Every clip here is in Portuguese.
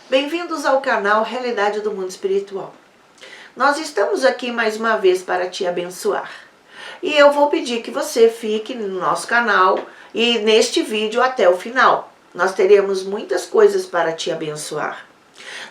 Bem-vindos ao canal Realidade do Mundo Espiritual. Nós estamos aqui mais uma vez para te abençoar. E eu vou pedir que você fique no nosso canal e neste vídeo até o final. Nós teremos muitas coisas para te abençoar.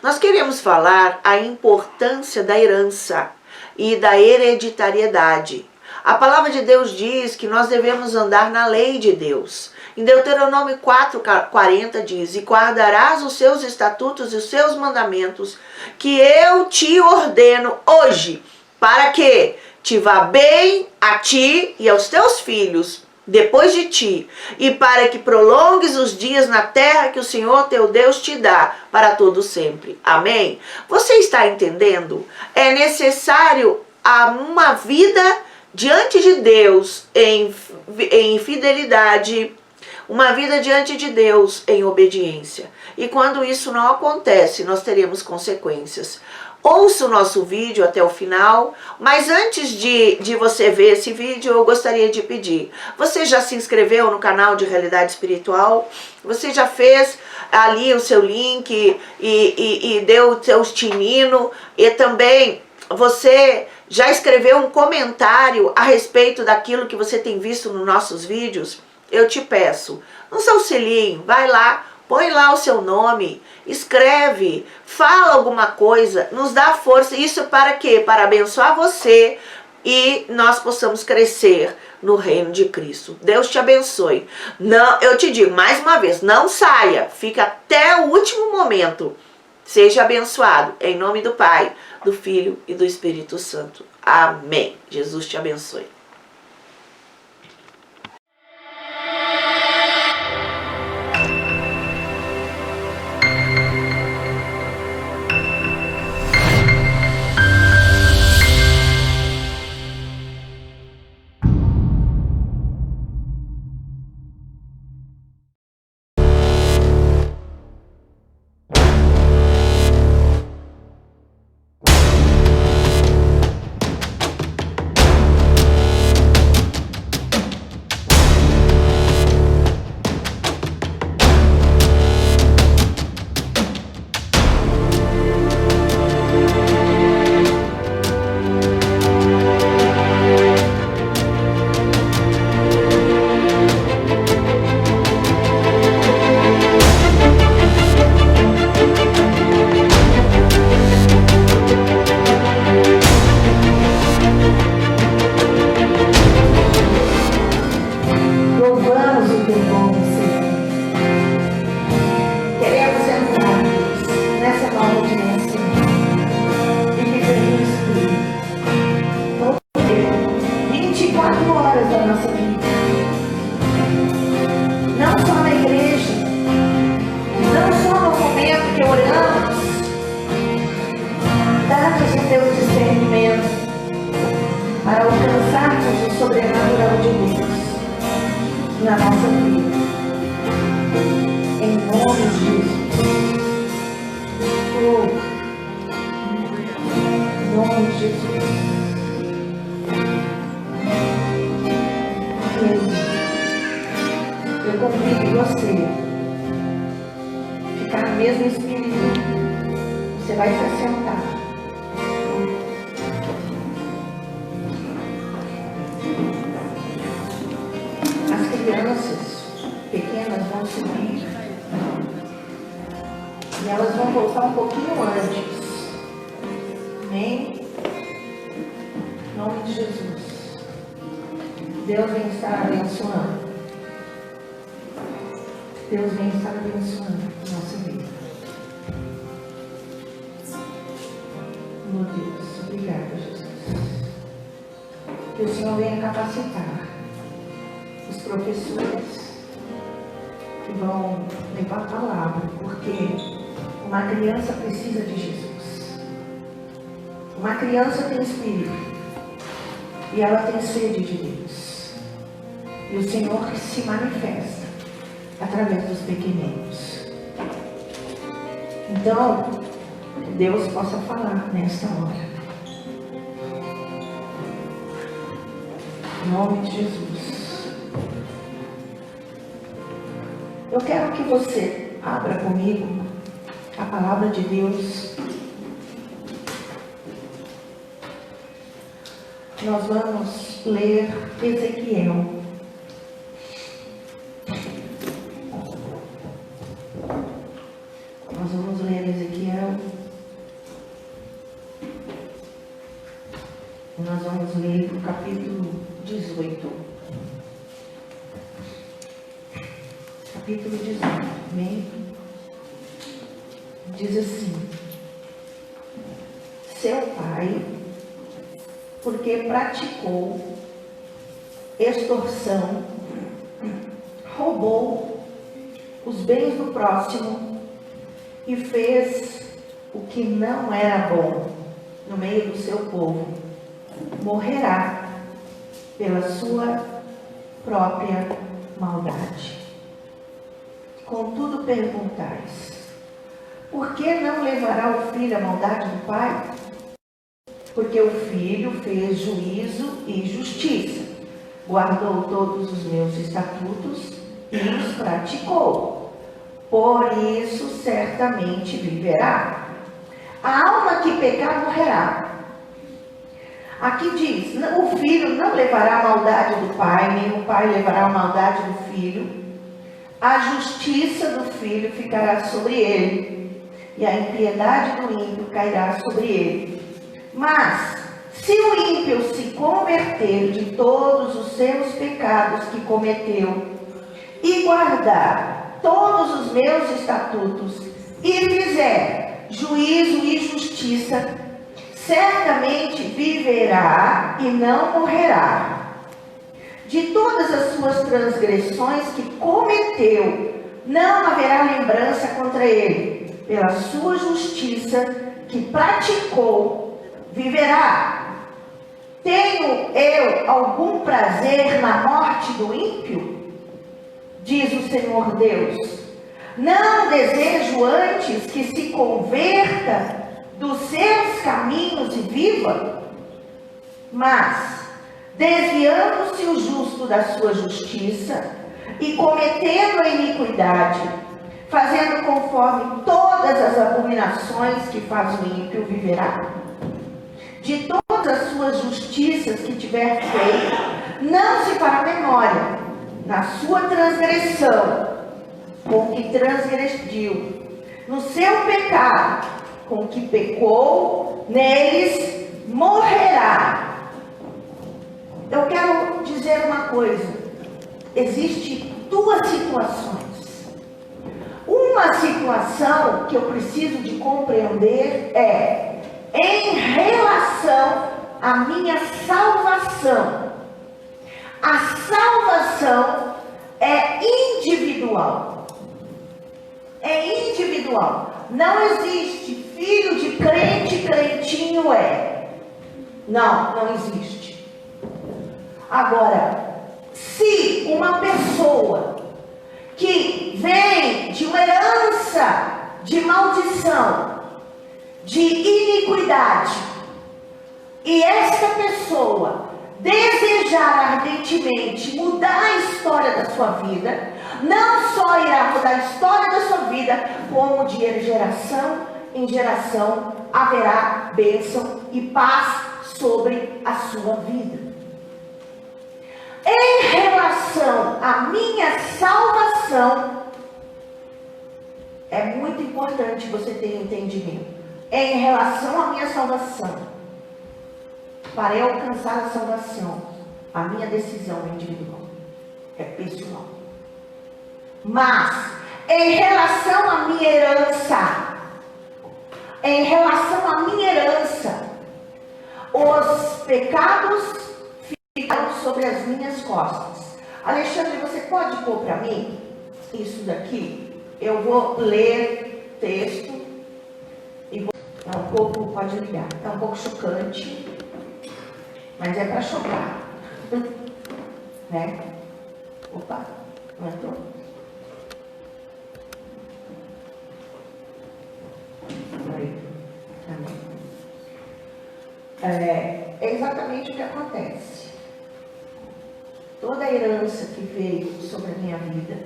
Nós queremos falar a importância da herança e da hereditariedade. A palavra de Deus diz que nós devemos andar na lei de Deus. Em Deuteronômio 4:40 diz: e guardarás os seus estatutos e os seus mandamentos, que eu te ordeno hoje, para que te vá bem a ti e aos teus filhos depois de ti, e para que prolongues os dias na terra que o Senhor teu Deus te dá para todo sempre. Amém? Você está entendendo? É necessário uma vida diante de Deus em fidelidade, uma vida diante de Deus em obediência. E quando isso não acontece, nós teremos consequências. Ouça o nosso vídeo até o final, mas antes de você ver esse vídeo, eu gostaria de pedir. Você já se inscreveu no canal de Realidade Espiritual? Você já fez ali o seu link e deu o seu tinino? E também você já escreveu um comentário a respeito daquilo que você tem visto nos nossos vídeos? Eu te peço, nos auxiliem, vai lá, põe lá o seu nome, escreve, fala alguma coisa, nos dá força. Isso para quê? Para abençoar você e nós possamos crescer no reino de Cristo. Deus te abençoe. Não, eu te digo mais uma vez, não saia, fica até o último momento. Seja abençoado, em nome do Pai, do Filho e do Espírito Santo. Amém. Jesus te abençoe. Para alcançarmos o sobrenatural de Deus na nossa vida. Em nome de Jesus. Em nome de Jesus. Eu convido você a ficar no mesmo espírito. Você vai se assentar. Crianças pequenas vão subir e elas vão voltar um pouquinho antes. Amém? Em nome de Jesus. Deus vem estar abençoando. Deus vem estar abençoando a nossa vida. Meu Deus, obrigada, Jesus. Que o Senhor venha capacitar os professores que vão levar a palavra, porque uma criança precisa de Jesus. Uma criança tem espírito e ela tem sede de Deus. E o Senhor se manifesta através dos pequeninos. Então, Deus possa falar nesta hora. Em nome de Jesus. Eu quero que você abra comigo a palavra de Deus, nós vamos ler Ezequiel. Nós vamos ler Ezequiel. Nós vamos ler o capítulo 18. Capítulo 18, amém? Diz assim: seu pai, porque praticou extorsão, roubou os bens do próximo e fez o que não era bom no meio do seu povo, morrerá pela sua própria maldade. Contudo perguntais: por que não levará o filho a maldade do pai? Porque o filho fez juízo e justiça, guardou todos os meus estatutos e os praticou. Por isso certamente viverá. A alma que pecar morrerá. Aqui diz: o filho não levará a maldade do pai, nem o pai levará a maldade do filho. A justiça do filho ficará sobre ele, e a impiedade do ímpio cairá sobre ele. Mas, se o ímpio se converter de todos os seus pecados que cometeu, e guardar todos os meus estatutos, e fizer juízo e justiça, certamente viverá e não morrerá. De todas as suas transgressões que cometeu, não haverá lembrança contra ele. Pela sua justiça que praticou, viverá. Tenho eu algum prazer na morte do ímpio? Diz o Senhor Deus. Não desejo antes que se converta dos seus caminhos e viva? Mas, desviando-se o justo da sua justiça e cometendo a iniquidade, fazendo conforme todas as abominações que faz o ímpio, viverá. De todas as suas justiças que tiver feito, não se fará memória. Na sua transgressão, com que transgrediu, no seu pecado, com que pecou, neles morrerá. Eu quero dizer uma coisa: existem duas situações. Uma situação que eu preciso de compreender é em relação à minha salvação. A salvação é individual. É individual. Não existe filho de crente, crentinho é. Não existe. Agora, se uma pessoa que vem de uma herança de maldição, de iniquidade, e esta pessoa desejar ardentemente mudar a história da sua vida, não só irá mudar a história da sua vida, como de geração em geração haverá bênção e paz sobre a sua vida. Em relação à minha salvação, é muito importante você ter entendimento. Em relação à minha salvação, para eu alcançar a salvação, a minha decisão é individual, é pessoal. Mas, em relação à minha herança, os pecados ficaram sobre as minhas costas. Alexandre, você pode pôr para mim isso daqui? Eu vou ler texto e vou... É um pouco, pode ligar, é um pouco chocante, mas é para chocar. Né? Opa, não entrou? É exatamente o que acontece. Toda a herança que veio sobre a minha vida,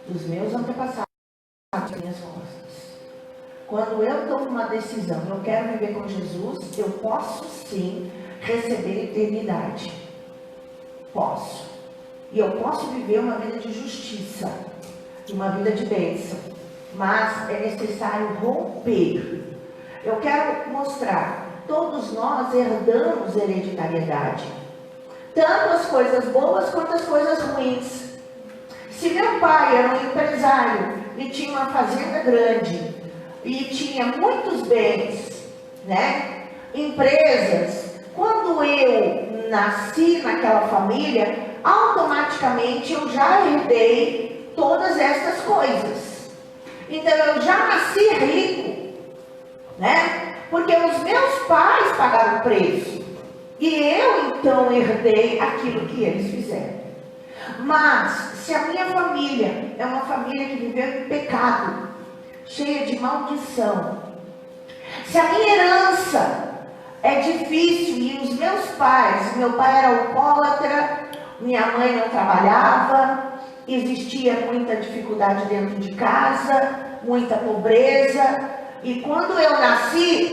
dos meus antepassados, das minhas costas, Quando eu tomo uma decisão, eu quero viver com Jesus, eu posso sim receber eternidade. Posso. E eu posso viver uma vida de justiça, uma vida de bênção. Mas é necessário romper. Eu quero mostrar, todos nós herdamos hereditariedade. Tanto as coisas boas quanto as coisas ruins. Se meu pai era um empresário e tinha uma fazenda grande, e tinha muitos bens, né? Empresas, quando eu nasci naquela família, automaticamente eu já herdei todas essas coisas. Então eu já nasci rico, né? Porque os meus pais pagaram o preço. E eu então herdei aquilo que eles fizeram. Mas se a minha família é uma família que viveu em pecado, cheia de maldição, se a minha herança é difícil e os meus pais, meu pai era alcoólatra, minha mãe não trabalhava, existia muita dificuldade dentro de casa, muita pobreza, e quando eu nasci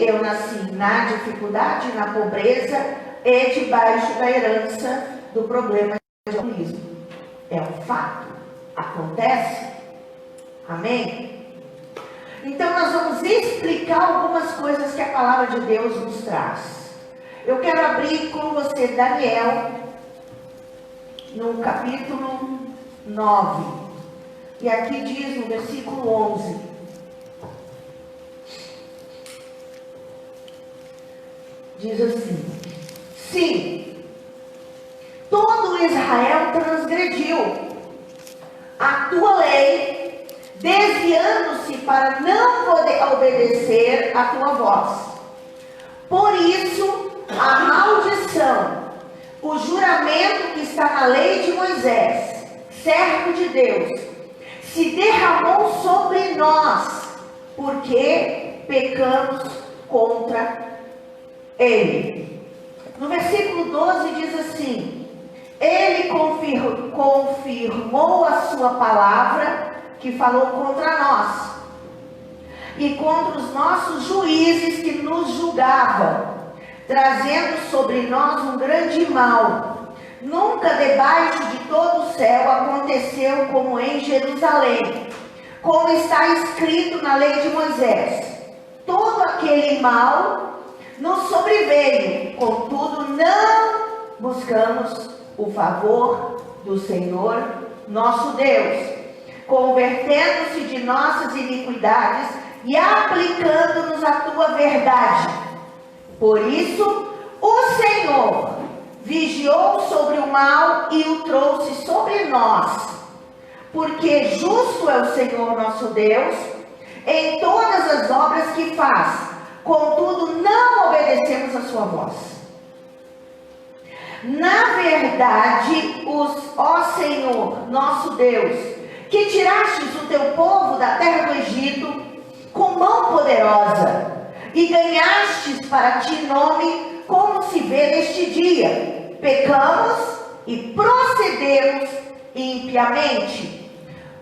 na dificuldade, na pobreza e debaixo da herança do problema de alcoolismo. É um fato, acontece, amém? Então nós vamos explicar algumas coisas que a palavra de Deus nos traz. Eu quero abrir com você Daniel, no capítulo 9. E aqui diz no versículo 11. Diz assim: sim, todo Israel transgrediu a tua lei, desviando-se para não poder obedecer a tua voz. Por isso, a maldição, o juramento que está na lei de Moisés, servo de Deus, se derramou sobre nós, porque pecamos contra ele. No versículo 12 diz assim: ele confirmou a sua palavra que falou contra nós e contra os nossos juízes que nos julgavam, trazendo sobre nós um grande mal. Nunca debaixo de todo o céu aconteceu como em Jerusalém, como está escrito na lei de Moisés. Todo aquele mal nos sobreveio, contudo não buscamos o favor do Senhor nosso Deus, convertendo-se de nossas iniquidades e aplicando-nos a tua verdade. Por isso, o Senhor vigiou sobre o mal e o trouxe sobre nós, porque justo é o Senhor nosso Deus em todas as obras que faz, contudo não obedecemos a sua voz. Na verdade, ó Senhor nosso Deus, que tirastes o teu povo da terra do Egito com mão poderosa, e ganhastes para ti nome, como se vê neste dia, pecamos e procedemos impiamente.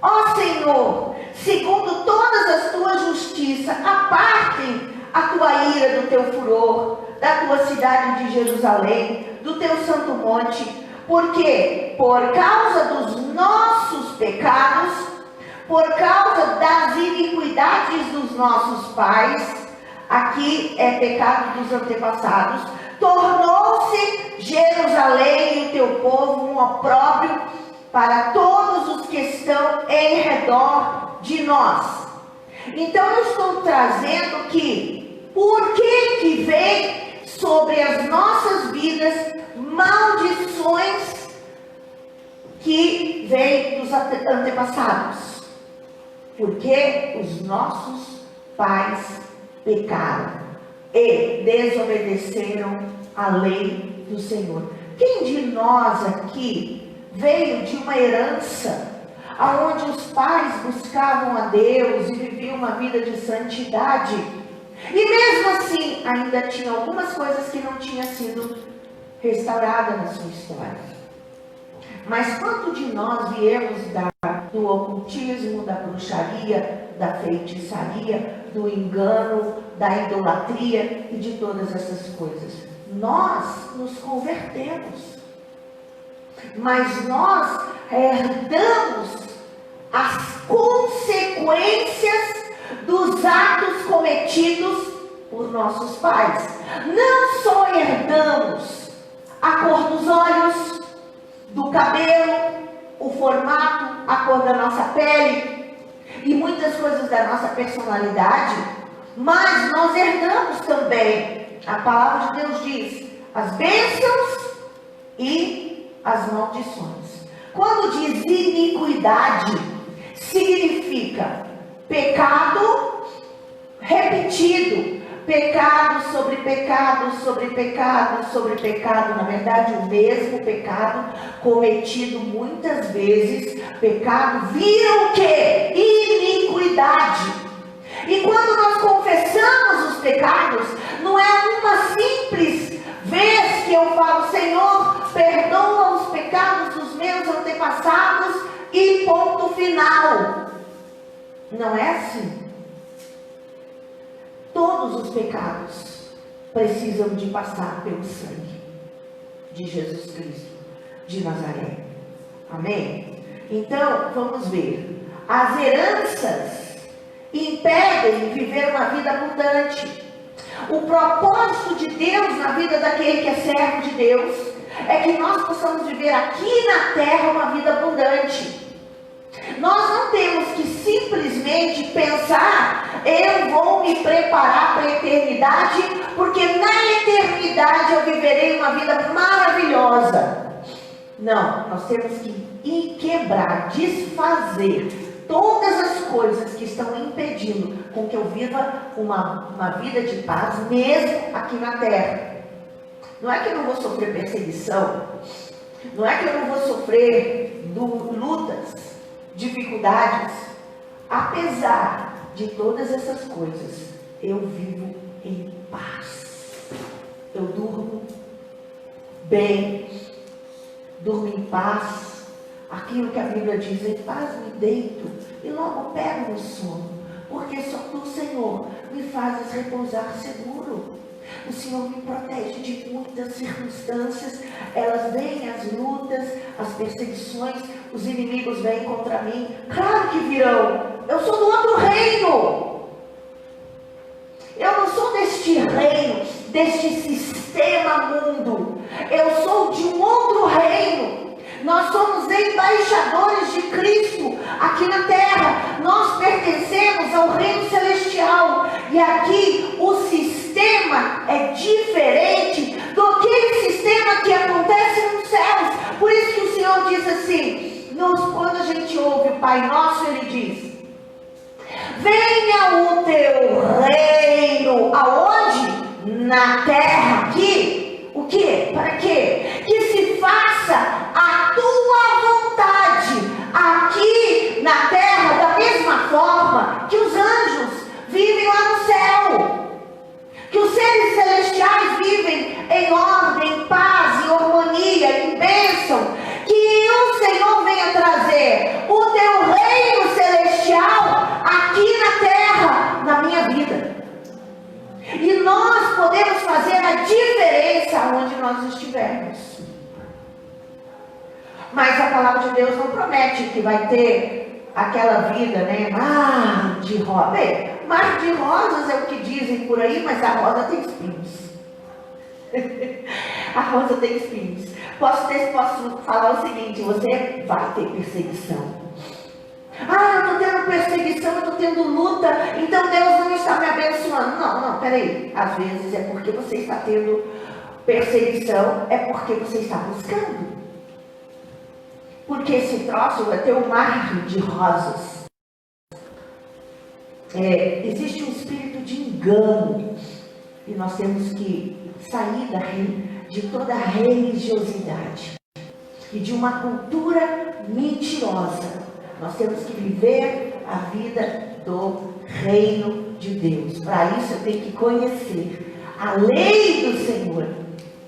Ó Senhor, segundo todas as tuas justiças, apartem a tua ira do teu furor, da tua cidade de Jerusalém, do teu santo monte, porque por causa dos nossos pecados, por causa das iniquidades dos nossos pais, aqui é pecado dos antepassados, tornou-se Jerusalém e o teu povo um opróbrio para todos os que estão em redor de nós. Então eu estou trazendo que, por que vem sobre as nossas vidas maldições que vêm dos antepassados? Porque os nossos pais pecaram e desobedeceram a lei do Senhor. Quem de nós aqui veio de uma herança onde os pais buscavam a Deus e viviam uma vida de santidade, e mesmo assim ainda tinha algumas coisas que não tinham sido restauradas na sua história? Mas quanto de nós viemos do ocultismo, da bruxaria, da feitiçaria, do engano, da idolatria e de todas essas coisas. Nós nos convertemos, mas nós herdamos as consequências dos atos cometidos por nossos pais. Não só herdamos a cor dos olhos, do cabelo, o formato, a cor da nossa pele e muitas coisas da nossa personalidade, mas nós herdamos também, a palavra de Deus diz, as bênçãos e as maldições. Quando diz iniquidade, significa pecado repetido, pecado sobre pecado, sobre pecado, sobre pecado, na verdade o mesmo pecado cometido muitas vezes. Pecado vira o quê? Iniquidade. E quando nós confessamos os pecados, não é uma simples vez que eu falo, Senhor, perdoa os pecados dos meus antepassados e ponto final. Não é assim. Todos os pecados precisam de passar pelo sangue de Jesus Cristo de Nazaré. Amém? Então, vamos ver. As heranças impedem viver uma vida abundante. O propósito de Deus na vida daquele que é servo de Deus é que nós possamos viver aqui na terra uma vida abundante. Nós não temos que simplesmente pensar, eu vou me preparar para a eternidade, porque na eternidade eu viverei uma vida maravilhosa. Não, nós temos que quebrar, desfazer todas as coisas que estão impedindo com que eu viva uma vida de paz, mesmo aqui na terra. Não é que eu não vou sofrer perseguição, não é que eu não vou sofrer lutas, dificuldades. Apesar de todas essas coisas, eu vivo em paz. Eu durmo bem, durmo em paz. Aquilo que a Bíblia diz, em paz me deito e logo pego no sono, porque só tu, Senhor, me fazes repousar seguro. O Senhor me protege de muitas circunstâncias. Elas vêm, as lutas, as perseguições, os inimigos vêm contra mim. Claro que virão. Eu sou do outro reino. Eu não sou deste reino, deste sistema mundo. Eu sou de um outro reino. Nós somos embaixadores de Cristo aqui na terra. Nós pertencemos ao reino celestial. E aqui o sistema é diferente do aquele sistema que acontece nos céus. Por isso que o Senhor diz assim, quando a gente ouve o Pai Nosso, Ele diz, venha o teu reino, aonde? Na terra, aqui. O quê? Para quê? Que se faça a tua vontade, aqui na terra, da mesma forma que os anjos vivem lá no céu. Que os seres celestiais vivem em ordem, em paz, em harmonia, em bênção. Que o Senhor venha trazer o teu reino celestial aqui na terra, na minha vida. E nós podemos fazer a diferença onde nós estivermos. Mas a palavra de Deus não promete que vai ter aquela vida, né? Mar de rosas. Mar de rosas é o que dizem por aí, mas a rosa tem espinhos. A rosa tem espinhos. Posso falar o seguinte, você vai ter perseguição. Ah, eu estou tendo perseguição, eu estou tendo luta, então Deus não está me abençoando. Não, peraí. Às vezes é porque você está tendo perseguição, é porque você está buscando. Porque esse troço vai ter um mar de rosas. Existe um espírito de engano. E nós temos que sair de toda a religiosidade. E de uma cultura mentirosa. Nós temos que viver a vida do reino de Deus. Para isso eu tenho que conhecer a lei do Senhor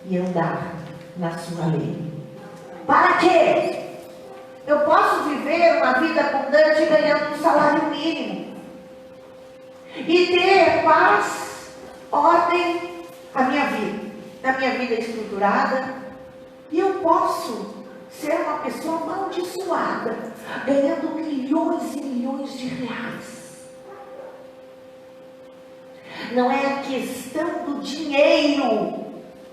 e andar na sua lei. Para quê? Eu posso viver viver uma vida abundante ganhando um salário mínimo. E ter paz, ordem na minha vida estruturada. E eu posso ser uma pessoa amaldiçoada, ganhando milhões e milhões de reais. Não é a questão do dinheiro,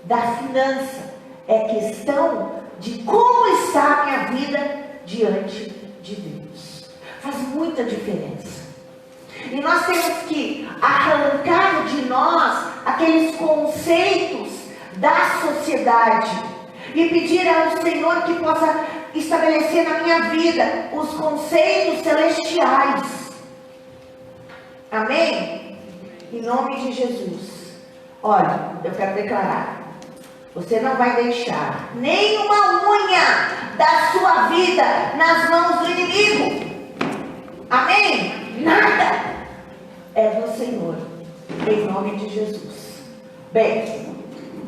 da finança, é questão de como está a minha vida diante de Deus. Faz muita diferença. E nós temos que arrancar de nós aqueles conceitos da sociedade e pedir ao Senhor que possa estabelecer na minha vida os conceitos celestiais. Amém? Em nome de Jesus. Olha, eu quero declarar: você não vai deixar nenhuma unha da sua vida nas mãos do inimigo. Amém? Nada. É do Senhor. Em nome de Jesus. Bem,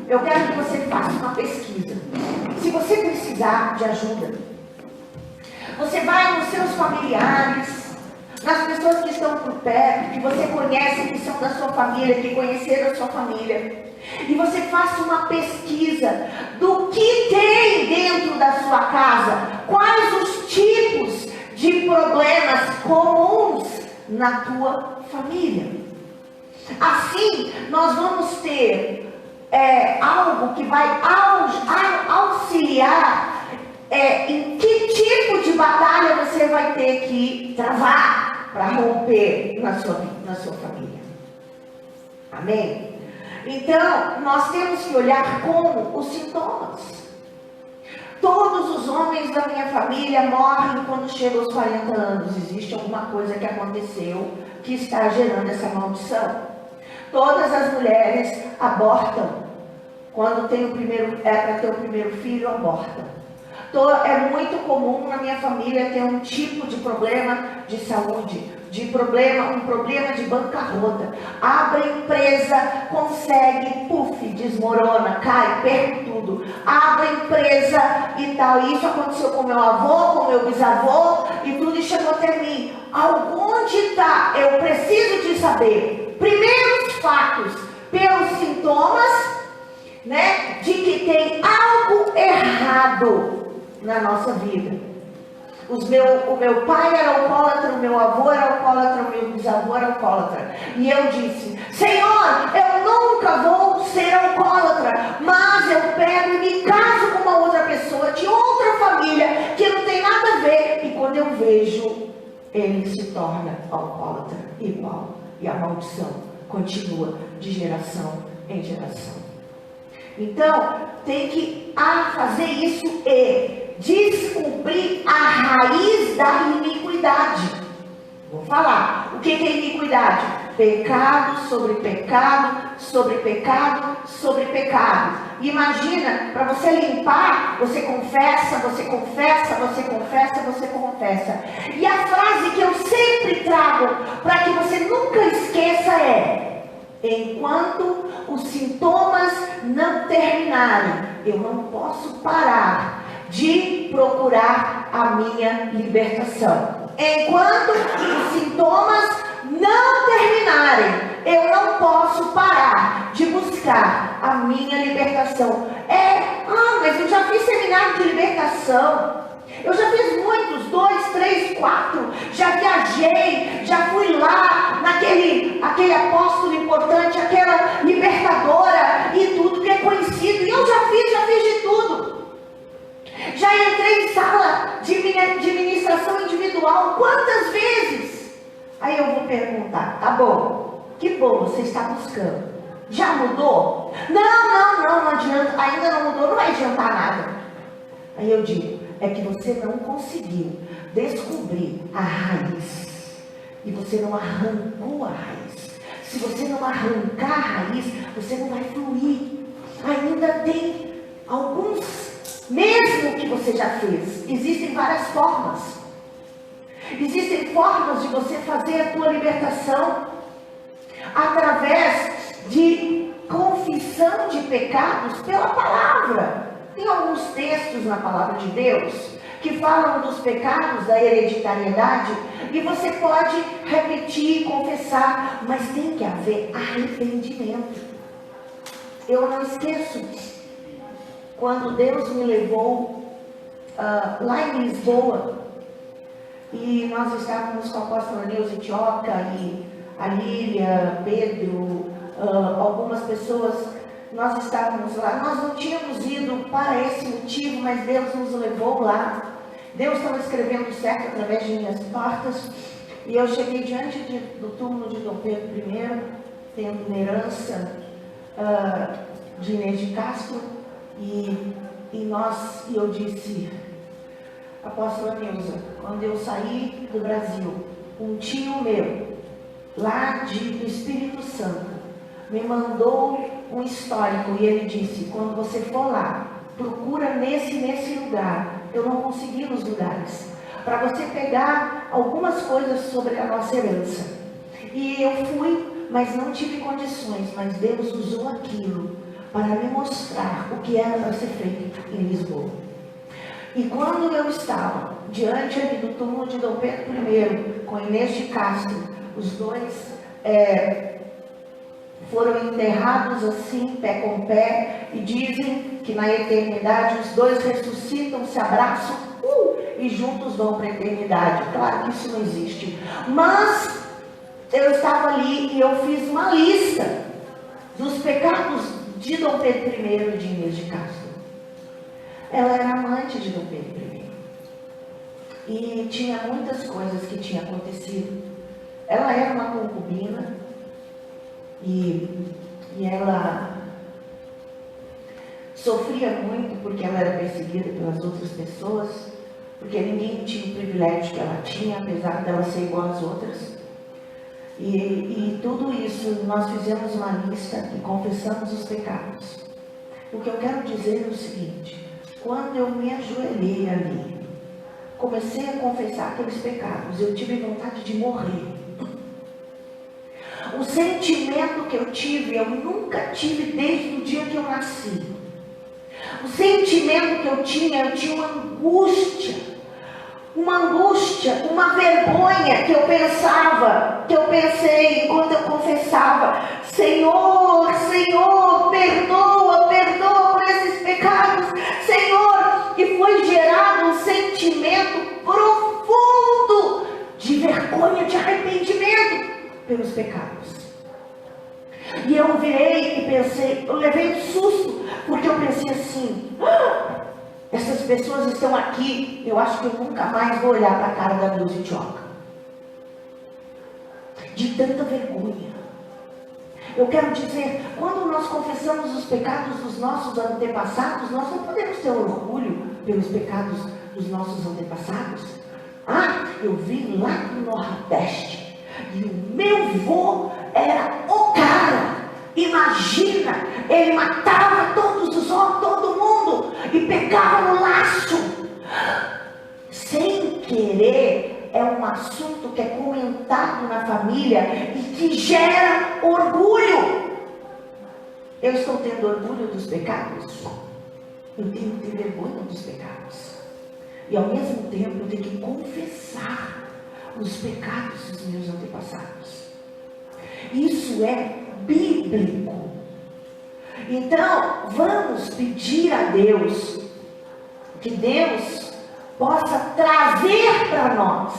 eu quero que você faça uma pesquisa. Se você precisar de ajuda, você vai nos seus familiares, nas pessoas que estão por perto, que você conhece, que são da sua família, que conheceram a sua família, e você faça uma pesquisa do que tem dentro da sua casa, quais os tipos de problemas comuns na tua família. Assim, nós vamos ter algo que vai auxiliar em que tipo de batalha você vai ter que travar para romper na sua família. Amém? Então, nós temos que olhar como os sintomas. Todos os homens da minha família morrem quando chegam aos 40 anos. Existe alguma coisa que aconteceu que está gerando essa maldição. Todas as mulheres abortam. Quando tem para ter o primeiro filho, abortam. É muito comum na minha família ter um tipo de problema de saúde, um problema de bancarrota. Abre empresa, consegue, desmorona, cai, perde tudo. Abre empresa e tal. Isso aconteceu com meu avô, com meu bisavô e tudo, e chegou até mim. Aonde está? Eu preciso de saber. Primeiros fatos, pelos sintomas, de que tem algo errado na nossa vida. O meu pai era alcoólatra, o meu avô era alcoólatra, o meu bisavô era alcoólatra. E eu disse: Senhor, eu nunca vou ser alcoólatra, mas eu pego e me caso com uma outra pessoa de outra família que não tem nada a ver. E quando eu vejo, ele se torna alcoólatra igual. E a maldição continua de geração em geração. Então, tem que fazer isso e descobrir a raiz da iniquidade. Vou falar. O que é iniquidade? Pecado sobre pecado, sobre pecado, sobre pecado. Imagina, para você limpar, você confessa, você confessa, você confessa, você confessa. E a frase que eu sempre trago, para que você nunca esqueça é: enquanto os sintomas não terminarem, eu não posso parar de procurar a minha libertação. Enquanto os sintomas não terminarem, eu não posso parar de buscar a minha libertação. Mas eu já fiz seminário de libertação. Eu já fiz muitos, 2, 3, 4. Já viajei, já fui lá naquele apóstolo importante, aquela libertadora e tudo que é conhecido. E eu já fiz de tudo. Já entrei em sala de ministração individual. Quantas vezes? Aí eu vou perguntar: tá bom, que bom você está buscando. Já mudou? Não adianta, ainda não mudou, não vai adiantar nada. Aí eu digo: é que você não conseguiu descobrir a raiz. E você não arrancou a raiz. Se você não arrancar a raiz, você não vai fluir. Ainda tem alguns, mesmo que você já fez. Existem várias formas. Existem formas de você fazer a tua libertação através de confissão de pecados pela palavra. Tem alguns textos na palavra de Deus que falam dos pecados, da hereditariedade, e você pode repetir, confessar, mas tem que haver arrependimento. Eu não esqueço quando Deus me levou lá em Lisboa, e nós estávamos com a apóstola Neuza Tioca e a Lília, Pedro, algumas pessoas. Nós estávamos lá, nós não tínhamos ido para esse motivo, mas Deus nos levou lá. Deus estava escrevendo certo através de minhas portas, e eu cheguei diante do túmulo de Dom Pedro I, tendo uma herança de Inês de Castro, e eu disse: apóstola Neuza, quando eu saí do Brasil, um tio meu, lá do Espírito Santo, me mandou um histórico, e ele disse: quando você for lá, procura nesse lugar. Eu não consegui nos lugares, para você pegar algumas coisas sobre a nossa herança. E eu fui, mas não tive condições, mas Deus usou aquilo para me mostrar o que era para ser feito em Lisboa. E quando eu estava diante ali do túmulo de Dom Pedro I, com Inês de Castro, os dois foram enterrados assim, pé com pé, e dizem que na eternidade os dois ressuscitam, se abraçam e juntos vão para a eternidade. Claro que isso não existe, mas eu estava ali e eu fiz uma lista dos pecados de Dom Pedro I e de Inês de Castro. Ela era amante de Dom Pedro I, e tinha muitas coisas que tinham acontecido. Ela era uma concubina, e ela sofria muito porque ela era perseguida pelas outras pessoas, porque ninguém tinha o privilégio que ela tinha, apesar dela ser igual às outras. E tudo isso, nós fizemos uma lista e confessamos os pecados. O que eu quero dizer é o seguinte: quando eu me ajoelhei ali, comecei a confessar aqueles pecados, eu tive vontade de morrer. O sentimento que eu tive, eu nunca tive desde o dia que eu nasci. O sentimento que eu tinha uma angústia, uma vergonha que eu pensei enquanto eu confessava: Senhor, Senhor, perdoa por esses pecados, Senhor. E foi gerado um sentimento profundo de vergonha, de arrependimento pelos pecados. E eu virei e pensei, eu levei um susto, porque eu pensei assim: essas pessoas estão aqui, eu acho que eu nunca mais vou olhar para a cara da Neuza Tioca, de tanta vergonha. Eu quero dizer, quando nós confessamos os pecados dos nossos antepassados, nós não podemos ter orgulho pelos pecados dos nossos antepassados. Eu vi lá no Nordeste, e o meu avô era o cara. Imagina, ele matava todos os homens, todo mundo, e pegava no laço. Sem querer, é um assunto que é comentado na família e que gera orgulho. Eu estou tendo orgulho dos pecados? Eu tenho que ter vergonha dos pecados. E ao mesmo tempo eu tenho que confessar os pecados dos meus antepassados. Isso é bíblico. Então, vamos pedir a Deus que Deus possa trazer para nós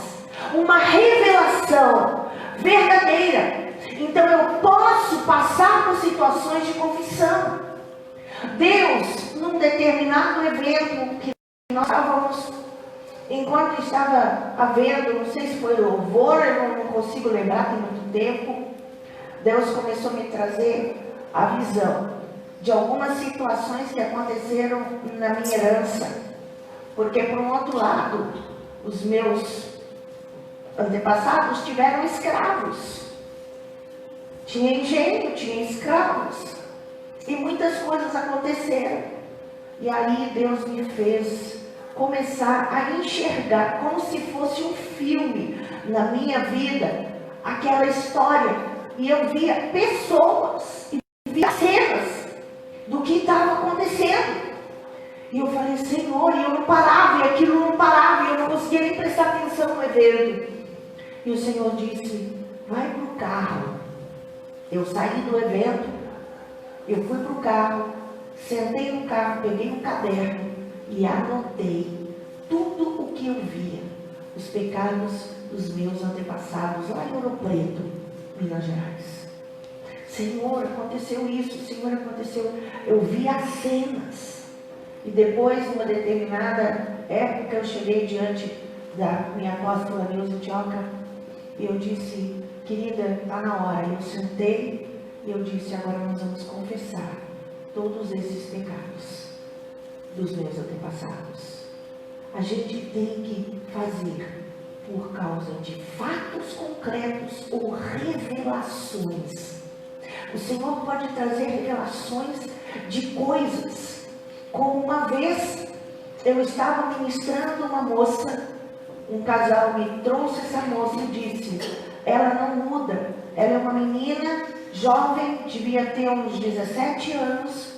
uma revelação verdadeira. Então, eu posso passar por situações de confissão. Deus, num determinado evento que nós estávamos, enquanto estava havendo, não sei se foi louvor, eu não consigo lembrar, tem muito tempo, Deus começou a me trazer a visão de algumas situações que aconteceram na minha herança. Porque, por um outro lado, os meus antepassados tiveram escravos. Tinha engenho, tinha escravos. E muitas coisas aconteceram. E aí Deus me fez começar a enxergar como se fosse um filme na minha vida, aquela história. E eu via pessoas, e via cenas do que estava acontecendo. E eu falei, Senhor, e eu não parava, e aquilo não parava, e eu não conseguia nem prestar atenção no evento. E o Senhor disse, vai para o carro. Eu saí do evento, eu fui para o carro, sentei no carro, peguei um caderno e anotei tudo o que eu via, os pecados dos meus antepassados lá em Ouro Preto, Minas Gerais. Senhor, aconteceu isso, Senhor, aconteceu. Eu vi as cenas. E depois, numa determinada época, eu cheguei diante da minha apóstola Nilza Tioca e eu disse, querida, está na hora. Eu sentei e eu disse, agora nós vamos confessar todos esses pecados dos meus antepassados. A gente tem que fazer por causa de fatos concretos ou revelações. O Senhor pode trazer revelações de coisas. Como uma vez eu estava ministrando uma moça, um casal me trouxe essa moça e disse, ela não muda, ela é uma menina jovem, devia ter uns 17 anos,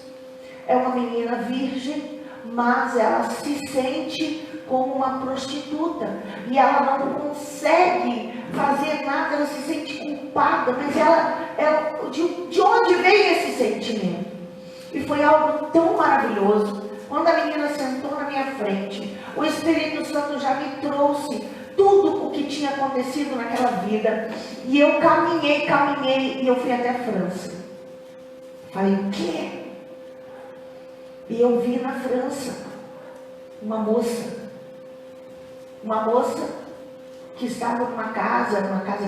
é uma menina virgem, mas ela se sente como uma prostituta e ela não consegue fazer nada, ela se sente culpada, mas de onde veio esse sentimento? E foi algo tão maravilhoso. Quando a menina sentou na minha frente, o Espírito Santo já me trouxe tudo o que tinha acontecido naquela vida. E eu caminhei e eu fui até a França. Falei, o quê? E eu vi na França uma moça que estava numa casa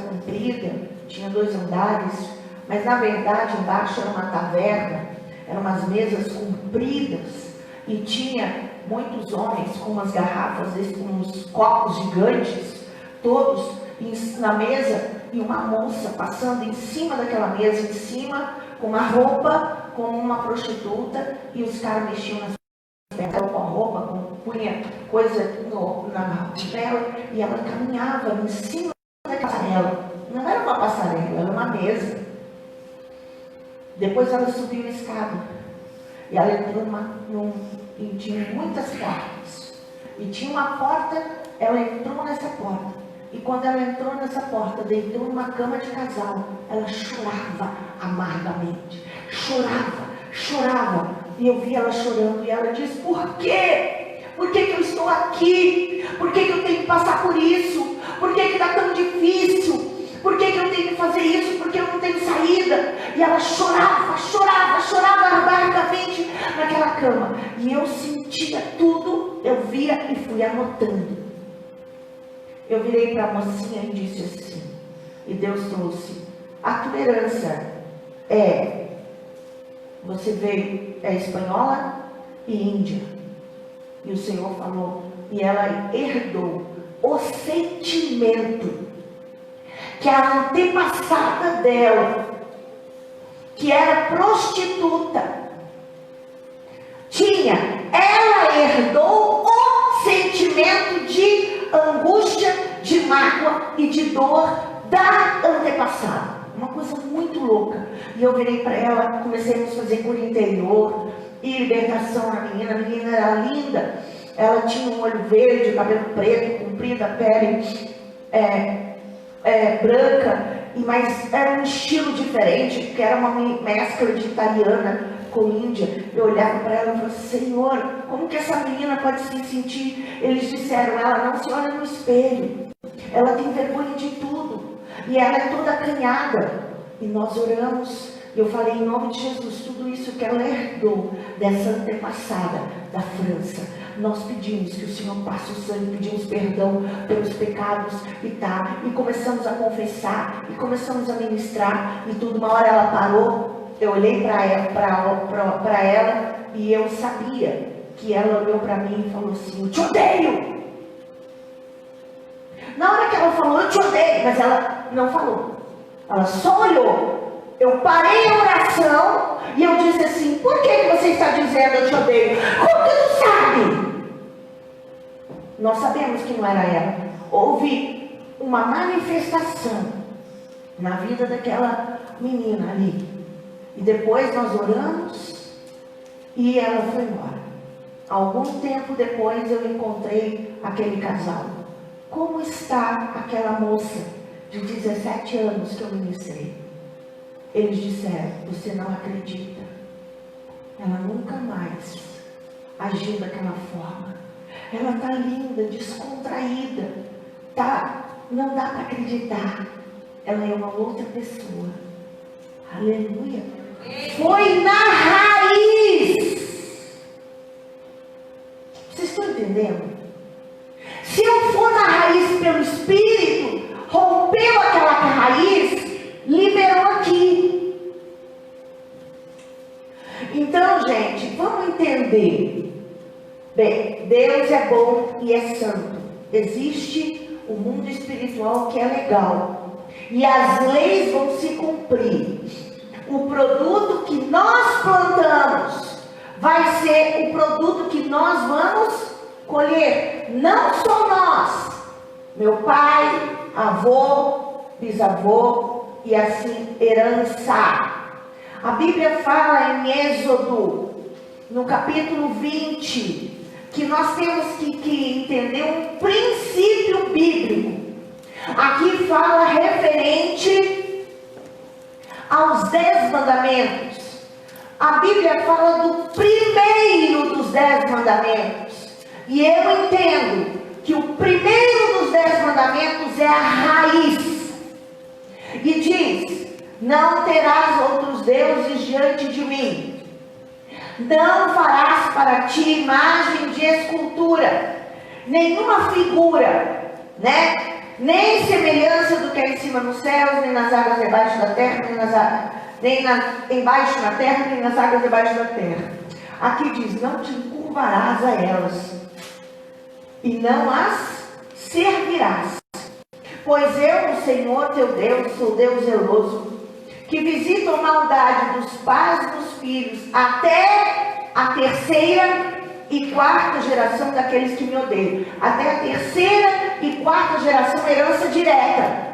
comprida, tinha 2 andares, mas na verdade embaixo era uma taverna, eram umas mesas compridas e tinha muitos homens com umas garrafas, com uns copos gigantes, todos na mesa, e uma moça passando em cima daquela mesa, em cima, com uma roupa, como uma prostituta, e os caras mexiam nas pernas com a roupa, punha coisa na dela, e ela caminhava em cima da passarela. Não era uma passarela, era uma mesa. Depois ela subiu a escada, e ela entrou e tinha muitas portas, e tinha uma porta, ela entrou nessa porta, e quando ela entrou nessa porta, deitou numa cama de casal, ela chorava amargamente, chorava, e eu vi ela chorando, e ela disse, por quê? Por que que eu estou aqui? Por que que eu tenho que passar por isso? Por que que está tão difícil? Por que que eu tenho que fazer isso? Porque eu não tenho saída. E ela chorava amargamente naquela cama. E eu sentia tudo, eu via e fui anotando. Eu virei para a mocinha e disse assim, e Deus trouxe, a tua herança você veio, é espanhola e índia. E o Senhor falou, e ela herdou o sentimento que a antepassada dela, que era prostituta, tinha. Ela herdou o sentimento de angústia, de mágoa e de dor da antepassada. Uma coisa muito louca. E eu virei para ela, comecei a fazer cura interior e libertação na menina. A menina era linda, ela tinha um olho verde, cabelo preto, comprido, a pele branca, mas era um estilo diferente, porque era uma mescla de italiana com índia. Eu olhava para ela e falava, Senhor, como que essa menina pode se sentir? Eles disseram, ela não se olha no espelho, ela tem vergonha de tudo, e ela é toda acanhada. E nós oramos, e eu falei, em nome de Jesus, tudo isso que ela herdou dessa antepassada da França, nós pedimos que o Senhor passe o sangue, pedimos perdão pelos pecados e começamos a confessar, e começamos a ministrar, e tudo. Uma hora ela parou, eu olhei para ela, e eu sabia que ela olhou para mim e falou assim, eu te odeio. Na hora que ela falou, eu te odeio, mas ela não falou, ela só olhou. Eu parei a oração e eu disse assim, por que você está dizendo eu te odeio? Como que tu sabe? Nós sabemos que não era ela. Houve uma manifestação na vida daquela menina ali. E depois nós oramos e ela foi embora. Algum tempo depois eu encontrei aquele casal. Como está aquela moça de 17 anos que eu ministrei? Eles disseram, você não acredita. Ela nunca mais agiu daquela forma. Ela está linda, descontraída. Não dá para acreditar. Ela é uma outra pessoa. Aleluia. Foi na raiz. Vocês estão entendendo? Se eu for na raiz pelo Espírito, rompeu aquela raiz, liberou aqui. Então, gente, vamos entender. Bem, Deus é bom e é santo. Existe o mundo espiritual que é legal. E as leis vão se cumprir. O produto que nós plantamos vai ser o produto que nós vamos colher. Não só nós. Meu pai, avô, bisavô e assim herança. A Bíblia fala em Êxodo, no capítulo 20, que nós temos que entender um princípio bíblico. Aqui fala referente aos 10 mandamentos. A Bíblia fala do primeiro dos 10 mandamentos. E eu entendo que o primeiro dos 10 mandamentos é a raiz. E diz, não terás outros deuses diante de mim. Não farás para ti imagem de escultura, nenhuma figura, né? Nem semelhança do que é em cima nos céus, nem nas águas debaixo da terra, embaixo na terra, nem nas águas debaixo da terra. Aqui diz, não te encurvarás a elas, e não as servirás. Pois eu, o Senhor teu Deus, sou Deus zeloso, que visita a maldade dos pais e dos filhos, até a terceira e quarta geração daqueles que me odeiam. Até a terceira e quarta geração, herança direta.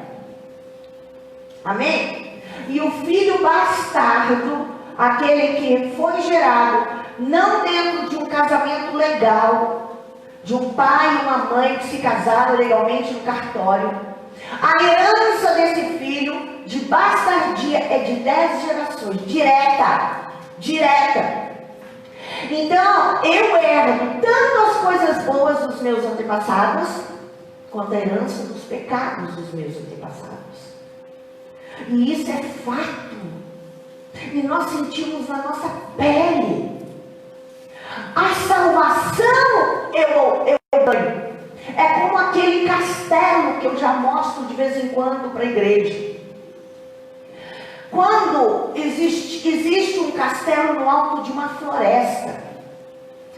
Amém? E o filho bastardo, aquele que foi gerado, não dentro de um casamento legal, de um pai e uma mãe que se casaram legalmente no cartório. A herança desse filho de bastardia é de 10 gerações, direta. Então, eu herdo tanto as coisas boas dos meus antepassados, quanto a herança dos pecados dos meus antepassados. E isso é fato. E nós sentimos na nossa pele. A salvação eu ganho. É como aquele castelo que eu já mostro de vez em quando para a igreja. Quando existe um castelo no alto de uma floresta,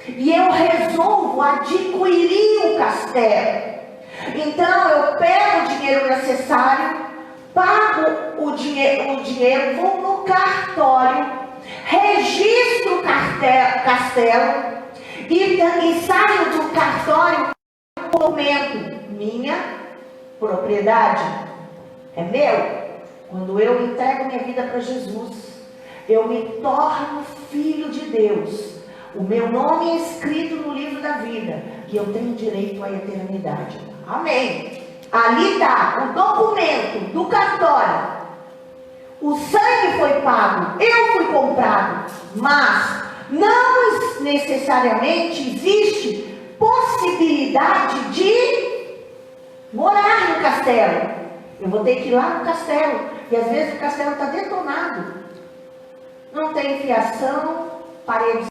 e eu resolvo adquirir o castelo, então eu pego o dinheiro necessário, pago o dinheiro, vou no cartório, registro o castelo e saio do cartório com o documento, minha propriedade, é meu. Quando eu entrego minha vida para Jesus, eu me torno filho de Deus. O meu nome é escrito no livro da vida e eu tenho direito à eternidade. Amém. Ali está o documento do cartório. O sangue foi pago, eu fui comprado, mas não necessariamente existe possibilidade de morar no castelo. Eu vou ter que ir lá no castelo. E às vezes o castelo está detonado. Não tem fiação, paredes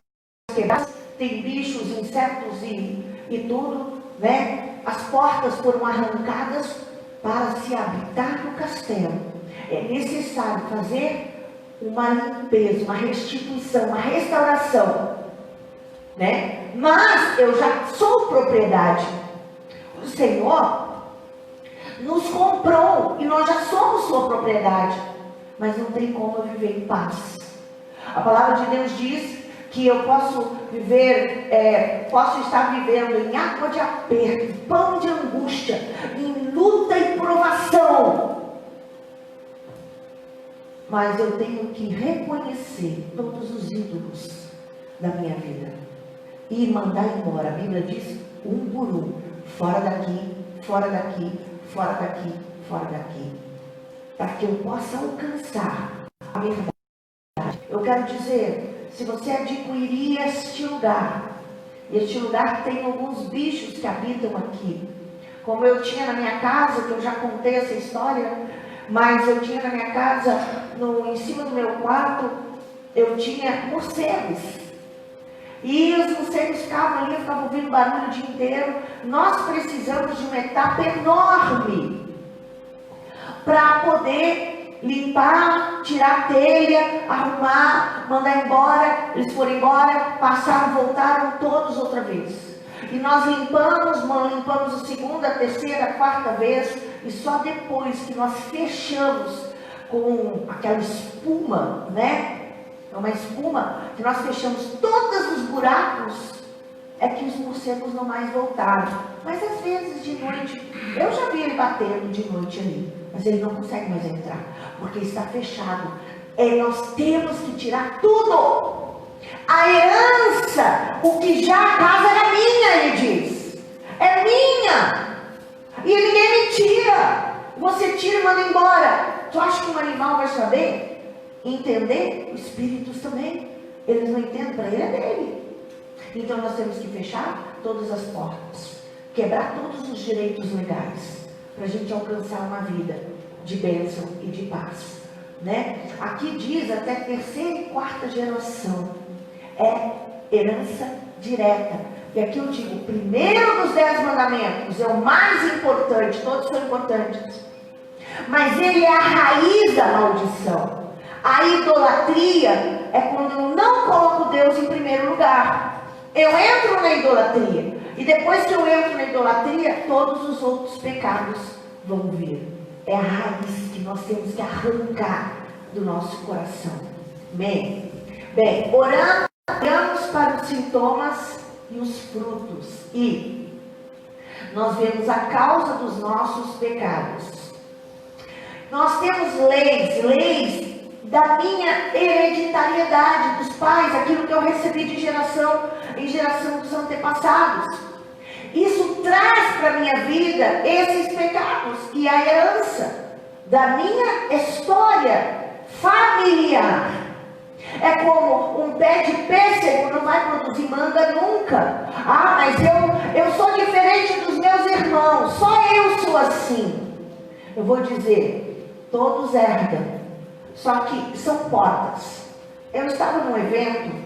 quebradas, tem bichos, insetos e tudo, né? As portas foram arrancadas para se habitar no castelo. É necessário fazer uma limpeza, uma restituição, uma restauração, né? Mas eu já sou propriedade. O Senhor nos comprou e nós já somos sua propriedade, mas não tem como eu viver em paz. A palavra de Deus diz que eu posso estar vivendo em água de aperto, pão de angústia, em luta e provação, mas eu tenho que reconhecer todos os ídolos da minha vida. e mandar embora. A Bíblia diz um por um, fora daqui, fora daqui, fora daqui, fora daqui, para que eu possa alcançar a verdade. Eu quero dizer, se você adquirir este lugar tem alguns bichos que habitam aqui, como eu tinha na minha casa, que eu já contei essa história, mas eu tinha na minha casa, em cima do meu quarto, eu tinha morcegos. E os morcegos ficavam ali, eu ficava ouvindo barulho o dia inteiro. Nós precisamos de uma etapa enorme para poder limpar, tirar a telha, arrumar, mandar embora. Eles foram embora, passaram, voltaram todos outra vez. E nós limpamos a segunda, a terceira, a quarta vez. E só depois que nós fechamos com aquela espuma, né? É uma espuma que nós fechamos todos os buracos, é que os morcegos não mais voltaram. Mas às vezes de noite, eu já vi ele batendo de noite ali, mas ele não consegue mais entrar, porque está fechado. Nós temos que tirar tudo. A herança, o que já a casa era minha, ele diz. É minha. E ninguém me tira. Você tira e manda embora. Tu acha que um animal vai saber? Entender? Os espíritos também. Eles não entendem, para ele é dele. Então nós temos que fechar todas as portas, quebrar todos os direitos legais, para a gente alcançar uma vida de bênção e de paz, né? Aqui diz até terceira e quarta geração, é herança direta. E aqui eu digo, o primeiro dos 10 mandamentos é o mais importante, todos são importantes, mas ele é a raiz da maldição. A idolatria é quando eu não coloco Deus em primeiro lugar. Eu entro na idolatria. E depois que eu entro na idolatria, todos os outros pecados vão vir. É a raiz que nós temos que arrancar do nosso coração. Amém? Bem, oramos para os sintomas e os frutos. E nós vemos a causa dos nossos pecados. Nós temos leis da minha hereditariedade dos pais, aquilo que eu recebi de geração em geração dos antepassados. Isso traz para a minha vida esses pecados e a herança da minha história familiar. É como um pé de pêssego não vai produzir manga nunca. Ah, mas eu sou diferente dos meus irmãos, só eu sou assim. Eu vou dizer, todos herdam. Só que são portas. Eu estava num evento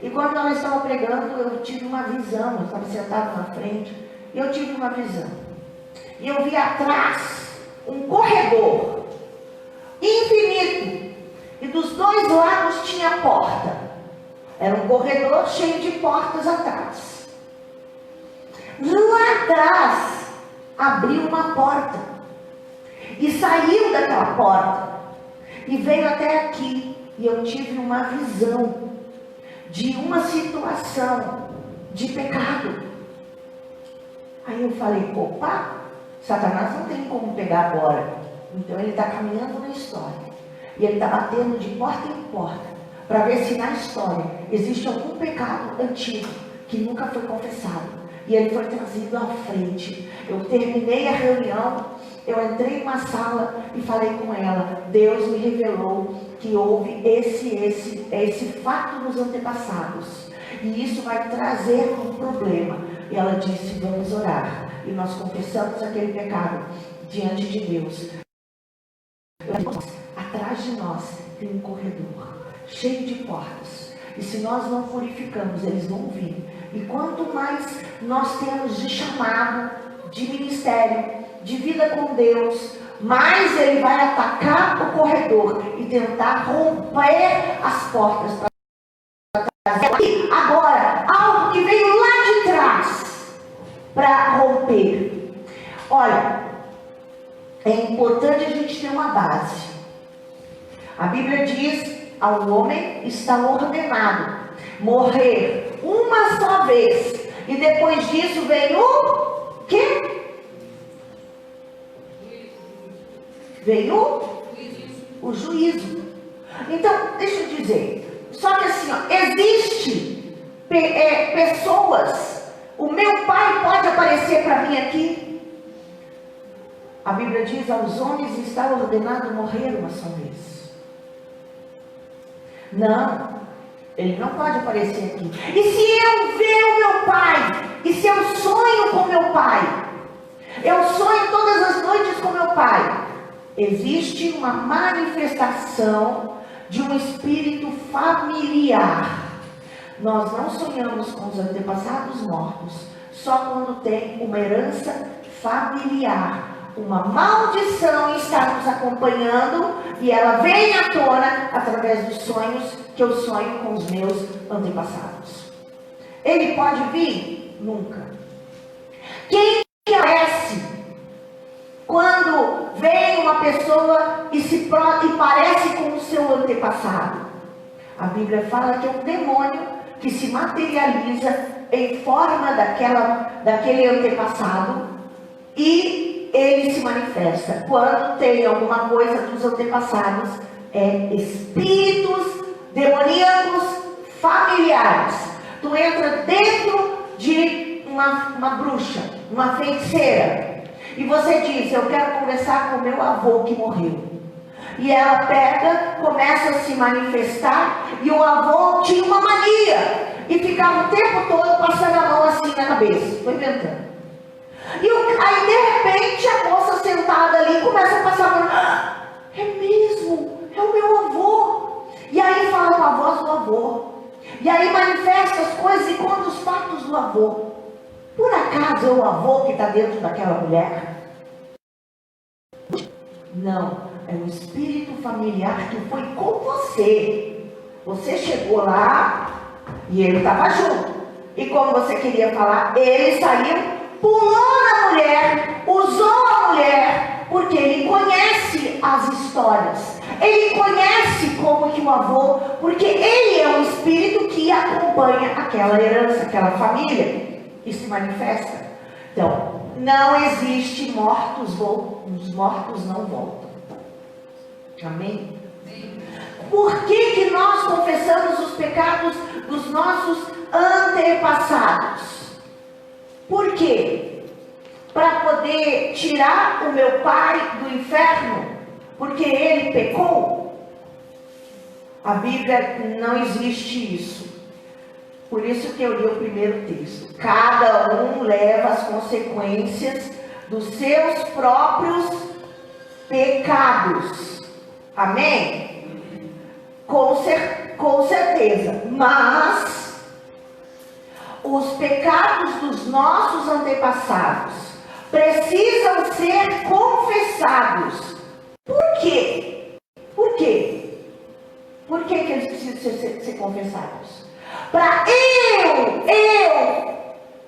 e quando ela estava pregando, eu tive uma visão. Eu estava sentado na frente e eu tive uma visão. E eu vi atrás um corredor infinito. E dos dois lados tinha porta. Era um corredor cheio de portas atrás. Lá atrás abriu uma porta e saiu daquela porta e veio até aqui, e eu tive uma visão de uma situação de pecado. Aí eu falei, opa, Satanás não tem como pegar agora. Então ele está caminhando na história e ele está batendo de porta em porta para ver se na história existe algum pecado antigo que nunca foi confessado. E ele foi trazido à frente. Eu terminei a reunião, eu entrei numa sala e falei com ela. Deus me revelou que houve esse fato nos antepassados. E isso vai trazer um problema. E ela disse, vamos orar. E nós confessamos aquele pecado diante de Deus. Atrás de nós tem um corredor cheio de portas. E se nós não purificamos, eles vão vir. E quanto mais nós temos de chamado, de ministério, de vida com Deus, mais ele vai atacar o corredor e tentar romper as portas. Agora, algo que veio lá de trás para romper. Olha, é importante a gente ter uma base. A Bíblia diz, ao homem está ordenado morrer uma só vez, e depois disso vem o quê? Veio o juízo. Então, deixa eu dizer, só que assim, ó, existe pessoas, o meu pai pode aparecer para mim aqui. A Bíblia diz, aos homens está ordenado morrer uma só vez. Não, ele não pode aparecer aqui. E se eu ver o meu pai, e se eu sonho com meu pai, eu sonho todas as noites com meu pai, existe uma manifestação de um espírito familiar. Nós não sonhamos com os antepassados mortos, só quando tem uma herança familiar. Uma maldição está nos acompanhando e ela vem à tona através dos sonhos que eu sonho com os meus antepassados. Ele pode vir? Nunca. Quem aparece quando vem uma pessoa e parece com o seu antepassado? A Bíblia fala que é um demônio que se materializa em forma daquele antepassado e ele se manifesta. Quando tem alguma coisa dos antepassados, espíritos demoníacos familiares. Tu entra dentro de uma bruxa, uma feiticeira, e você diz, eu quero conversar com meu avô que morreu. E ela pega, começa a se manifestar, e o avô tinha uma mania, e ficava o tempo todo passando a mão assim na cabeça. Estou inventando. E aí de repente a moça sentada ali começa a passar a mão. É mesmo, é o meu avô. E aí fala com a voz do avô. E aí manifesta as coisas e conta os fatos do avô. Por acaso é o avô que está dentro daquela mulher? Não, é um espírito familiar que foi com você. Você chegou lá e ele estava junto. E como você queria falar, ele saiu, pulou na mulher, usou a mulher, porque ele conhece as histórias. Ele conhece como que o avô, porque ele é um espírito que acompanha aquela herança, aquela família, e se manifesta. Então, não existe mortos, os mortos não voltam. Amém? Por que nós confessamos os pecados dos nossos antepassados? Por quê? Para poder tirar o meu pai do inferno, porque ele pecou? A Bíblia não existe isso. Por isso que eu li o primeiro texto. Cada um leva as consequências dos seus próprios pecados. Amém? Com certeza. Mas os pecados dos nossos antepassados precisam ser confessados. Por quê? Por quê? Por que eles precisam ser confessados? Para eu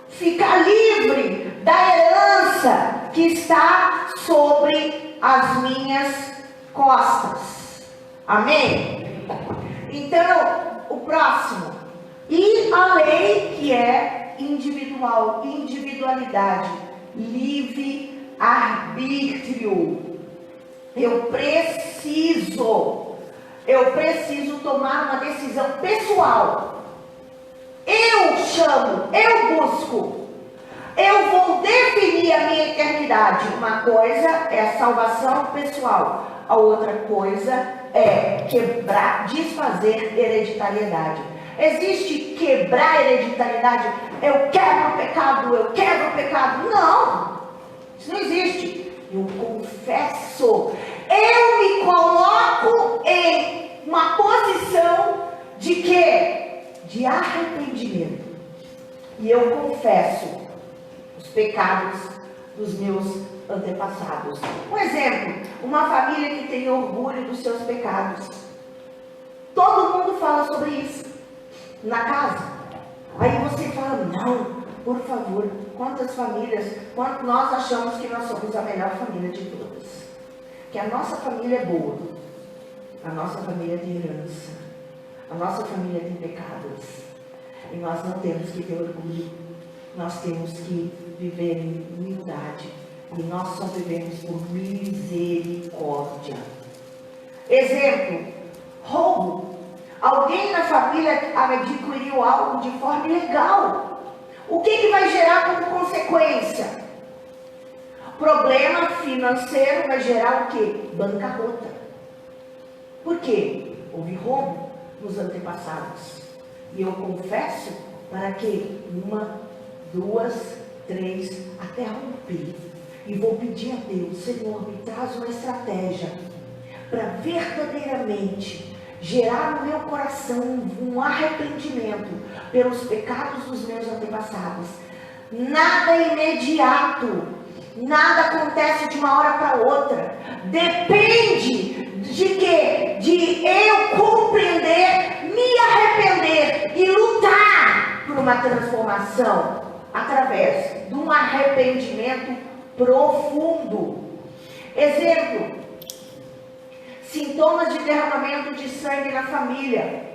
ficar livre da herança que está sobre as minhas costas. Amém? Então, o próximo. E a lei que é individual, individualidade, livre-arbítrio. Eu preciso tomar uma decisão pessoal. Eu chamo, eu busco, eu vou definir a minha eternidade. Uma coisa é a salvação pessoal, a outra coisa é quebrar, desfazer hereditariedade. Existe quebrar hereditariedade? Eu quebro o pecado. Não, isso não existe. Eu confesso, eu me coloco em uma posição de quê? De arrependimento. E eu confesso os pecados dos meus antepassados. Um exemplo, uma família que tem orgulho dos seus pecados. Todo mundo fala sobre isso na casa. Aí você fala, não, por favor, quantas famílias, nós achamos que nós somos a melhor família de todas. Que a nossa família é boa, a nossa família tem herança, a nossa família tem pecados. E nós não temos que ter orgulho, nós temos que viver em humildade. E nós só vivemos por misericórdia. Exemplo, família adquiriu algo de forma ilegal. O que vai gerar como consequência? Problema financeiro vai gerar o quê? Bancarrota. Por quê? Houve roubo nos antepassados. E eu confesso para que 1, 2, 3, até romper. E vou pedir a Deus, Senhor, me traz uma estratégia para verdadeiramente gerar no meu coração um arrependimento pelos pecados dos meus antepassados. Nada imediato, nada acontece de uma hora para outra. Depende de quê? De eu compreender, me arrepender e lutar por uma transformação através de um arrependimento profundo. Exemplo: sintomas de derramamento de sangue na família,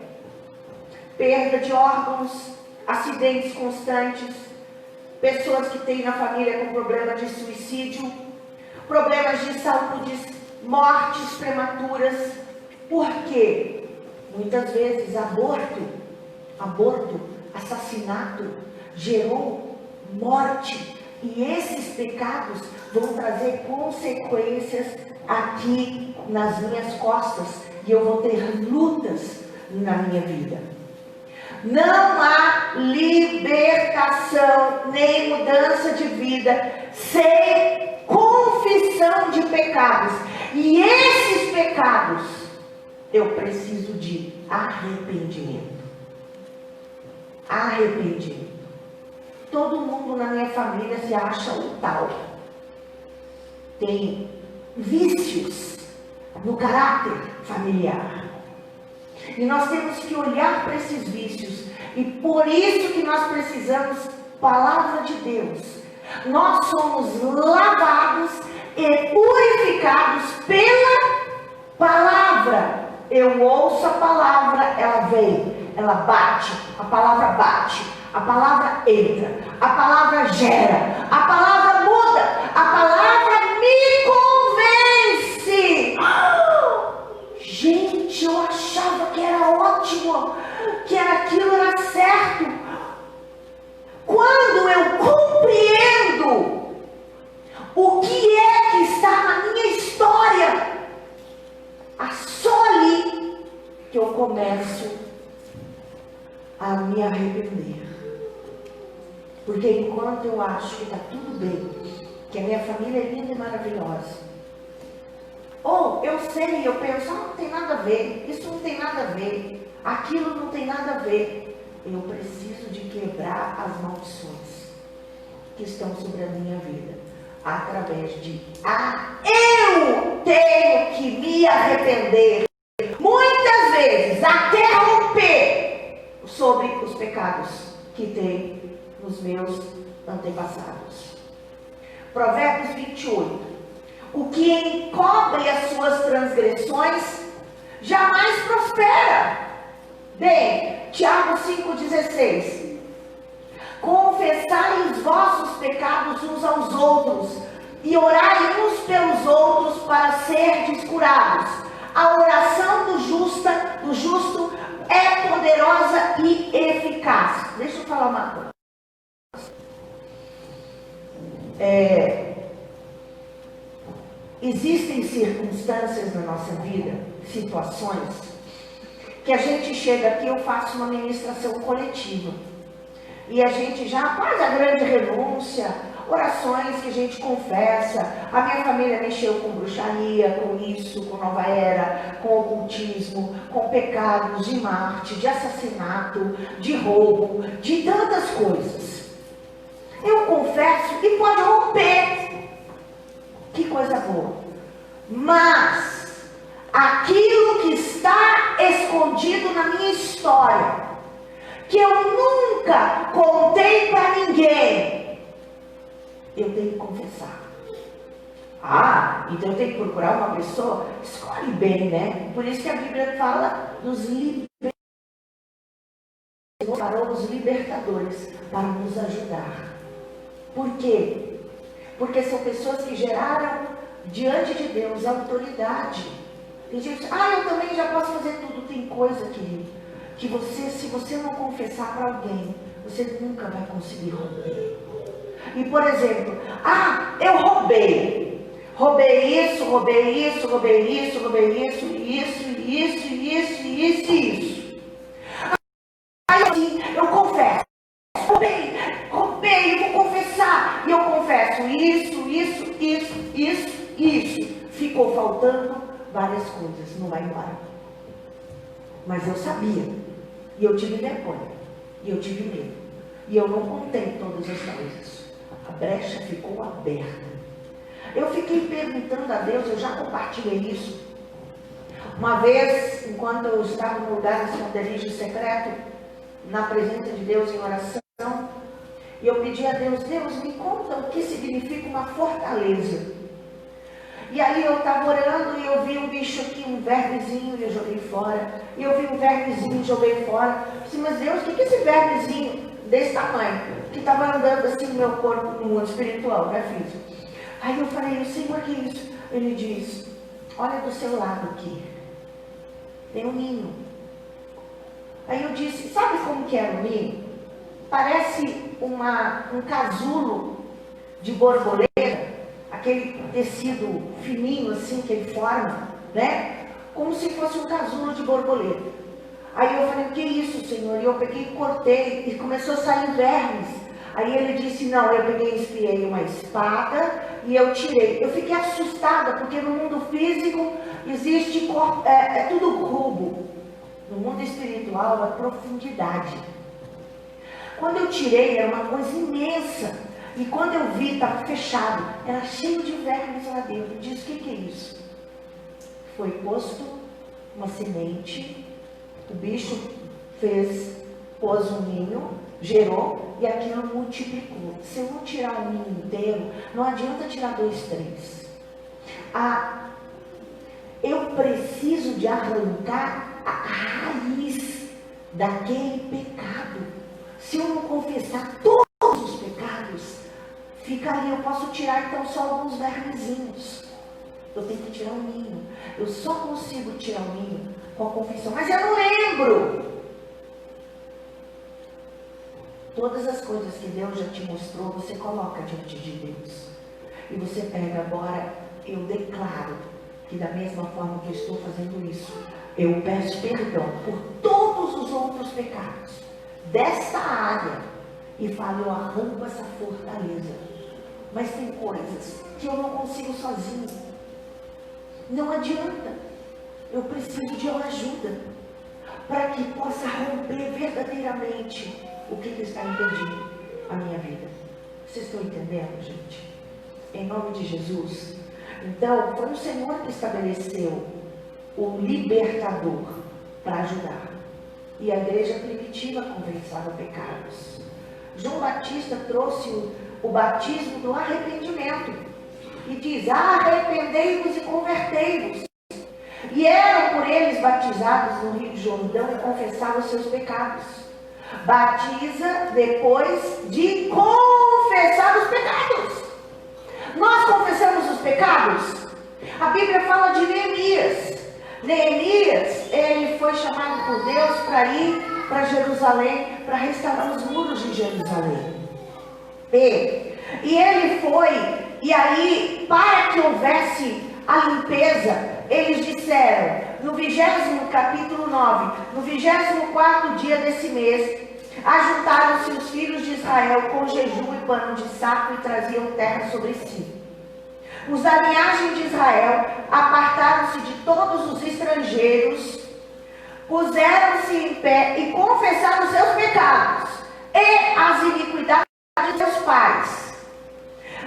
perda de órgãos, acidentes constantes, pessoas que têm na família com problema de suicídio, problemas de saúde, mortes prematuras. Por quê? Muitas vezes aborto, assassinato gerou morte. E esses pecados vão trazer consequências aqui nas minhas costas. E eu vou ter lutas na minha vida. Não há libertação nem mudança de vida sem confissão de pecados. E esses pecados, eu preciso de arrependimento. Arrependimento. Todo mundo na minha família se acha um tal. Tem vícios no caráter familiar. E nós temos que olhar para esses vícios. E por isso que nós precisamos palavra de Deus. Nós somos lavados e purificados pela palavra. Eu ouço a palavra, ela vem, ela bate, a palavra bate, a palavra entra, a palavra gera, a palavra muda, a palavra me convence. Gente, eu achava que era ótimo, que aquilo era certo. Quando eu compreendo o que é que está na minha história, é só ali que eu começo a me arrepender. Porque enquanto eu acho que está tudo bem, que a minha família é linda e maravilhosa, ou eu sei, eu penso, não tem nada a ver, isso não tem nada a ver, aquilo não tem nada a ver. Eu preciso de quebrar as maldições que estão sobre a minha vida, através de eu tenho que me arrepender, muitas vezes até romper sobre os pecados que tem nos meus antepassados. Provérbios 28. O que encobre as suas transgressões jamais prospera. Bem, Tiago 5,16. Confessai os vossos pecados uns aos outros e orai uns pelos outros para serdes curados. A oração do justo é poderosa e eficaz. Deixa eu falar uma coisa. Existem circunstâncias na nossa vida, situações, que a gente chega aqui, eu faço uma ministração coletiva. E a gente já faz a grande renúncia, orações que a gente confessa. A minha família mexeu com bruxaria, com isso, com nova era, com ocultismo, com pecados de Marte, de assassinato, de roubo, de tantas coisas. Eu confesso e pode romper. Que coisa boa. Mas aquilo que está escondido na minha história, que eu nunca contei para ninguém, eu tenho que confessar. Então eu tenho que procurar uma pessoa, escolhe bem, né? Por isso que a Bíblia fala dos libertadores, para os libertadores, para nos ajudar. Por quê? Porque são pessoas que geraram diante de Deus autoridade. Tem gente que diz, eu também já posso fazer tudo. Tem coisa, querido, que você, se você não confessar para alguém, você nunca vai conseguir romper. E por exemplo, eu roubei. Roubei isso, roubei isso, roubei isso, roubei isso, isso. Aí assim, eu confesso. Roubei, eu vou confessar. E eu confesso isso. Ficou faltando várias coisas, não vai embora. Mas eu sabia. E eu tive vergonha. E eu tive medo. E eu não contei todas as coisas. A brecha ficou aberta. Eu fiquei perguntando a Deus, eu já compartilhei isso. Uma vez, enquanto eu estava no lugar de esconderijo secreto, na presença de Deus em oração, e eu pedi a Deus, Deus, me conta o que significa uma fortaleza. E aí eu estava orando e eu vi um bicho aqui, um vermezinho, e eu joguei fora. E eu vi um vermezinho e joguei fora. Eu disse, mas Deus, o que é esse vermezinho desse tamanho, que estava andando assim no meu corpo, no mundo espiritual, né, físico? Aí eu falei, Senhor, o que é isso? Ele diz, olha do seu lado aqui, tem um ninho. Aí eu disse, sabe como que era o ninho? Parece um casulo de borboleta, aquele tecido fininho assim que ele forma, né? Como se fosse um casulo de borboleta. Aí eu falei, o que é isso, Senhor? E eu peguei e cortei, e começou a sair vermes. Aí ele disse, não, eu peguei e espiei uma espada e eu tirei. Eu fiquei assustada, porque no mundo físico existe, é tudo cubo. No mundo espiritual é profundidade. Quando eu tirei, era uma coisa imensa. E quando eu vi, estava fechado. Era cheio de vermes lá dentro. Eu disse, o que é isso? Foi posto uma semente. O bicho pôs um ninho, gerou, e aquilo multiplicou. Se eu não tirar o ninho inteiro, não adianta tirar 2, 3. Eu preciso de arrancar a raiz daquele pecado. Se eu não confessar todos os pecados, fica ali, eu posso tirar então só alguns vermezinhos. Eu tenho que tirar o ninho. Eu só consigo tirar o ninho com a confissão. Mas eu não lembro. Todas as coisas que Deus já te mostrou, você coloca diante de Deus. E você pega agora, eu declaro que da mesma forma que eu estou fazendo isso, eu peço perdão por todos os outros pecados desta área. E falo, eu arranco essa fortaleza. Mas tem coisas que eu não consigo sozinho. Não adianta. Eu preciso de uma ajuda para que possa romper verdadeiramente o que está impedindo a minha vida. Vocês estão entendendo, gente? Em nome de Jesus. Então, foi o Senhor que estabeleceu o libertador para ajudar. E a igreja primitiva confessava pecados. João Batista trouxe o batismo do arrependimento. E diz, arrependei-vos e convertei-vos. E eram por eles batizados no Rio Jordão e confessavam os seus pecados. Batiza depois de confessar os pecados. Nós confessamos os pecados? A Bíblia fala de Neemias. Neemias, ele foi chamado por Deus para ir para Jerusalém, para restaurar os muros de Jerusalém. E ele foi, e aí, para que houvesse a limpeza, eles disseram, no 20º capítulo 9, no 24º dia desse mês, ajuntaram-se os filhos de Israel com jejum e pano de saco e traziam terra sobre si. Os da linhagem de Israel apartaram-se de todos os estrangeiros, puseram-se em pé e confessaram os seus pecados e as iniquidades de seus pais.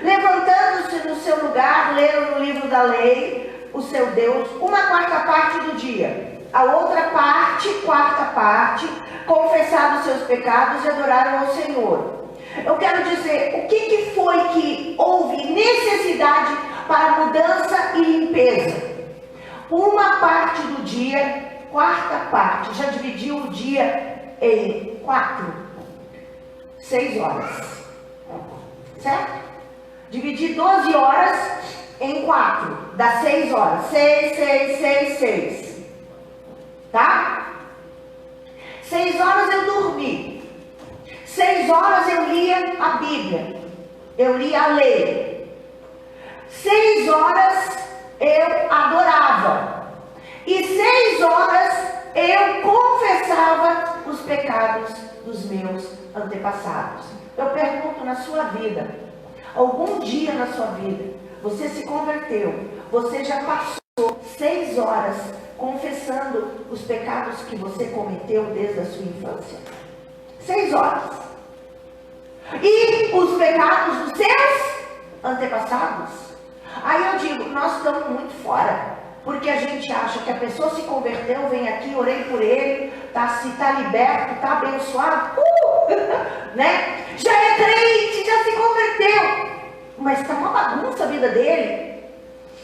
Levantando-se no seu lugar, leram no livro da lei, o seu Deus, 1/4 parte do dia. A outra parte, 1/4 parte, confessaram os seus pecados e adoraram ao Senhor. Eu quero dizer, o que foi que houve necessidade para mudança e limpeza? 1 parte do dia, 1/4 parte, já dividiu o dia em 4, 6 horas, certo? Dividir 12 horas em 4, dá 6 horas, 6, 6, 6, 6, tá? 6 horas eu dormi. 6 horas eu lia a Bíblia. Eu lia a lei. 6 horas eu adorava. E 6 horas eu confessava os pecados dos meus antepassados. Eu pergunto, na sua vida, algum dia na sua vida, você se converteu, você já passou 6 horas confessando os pecados que você cometeu desde a sua infância? 6 horas. E os pecados dos seus antepassados? Aí eu digo, nós estamos muito fora. Porque a gente acha que a pessoa se converteu, vem aqui, orei por ele, tá liberto, tá abençoado, né? Já é crente, já se converteu. Mas está uma bagunça a vida dele.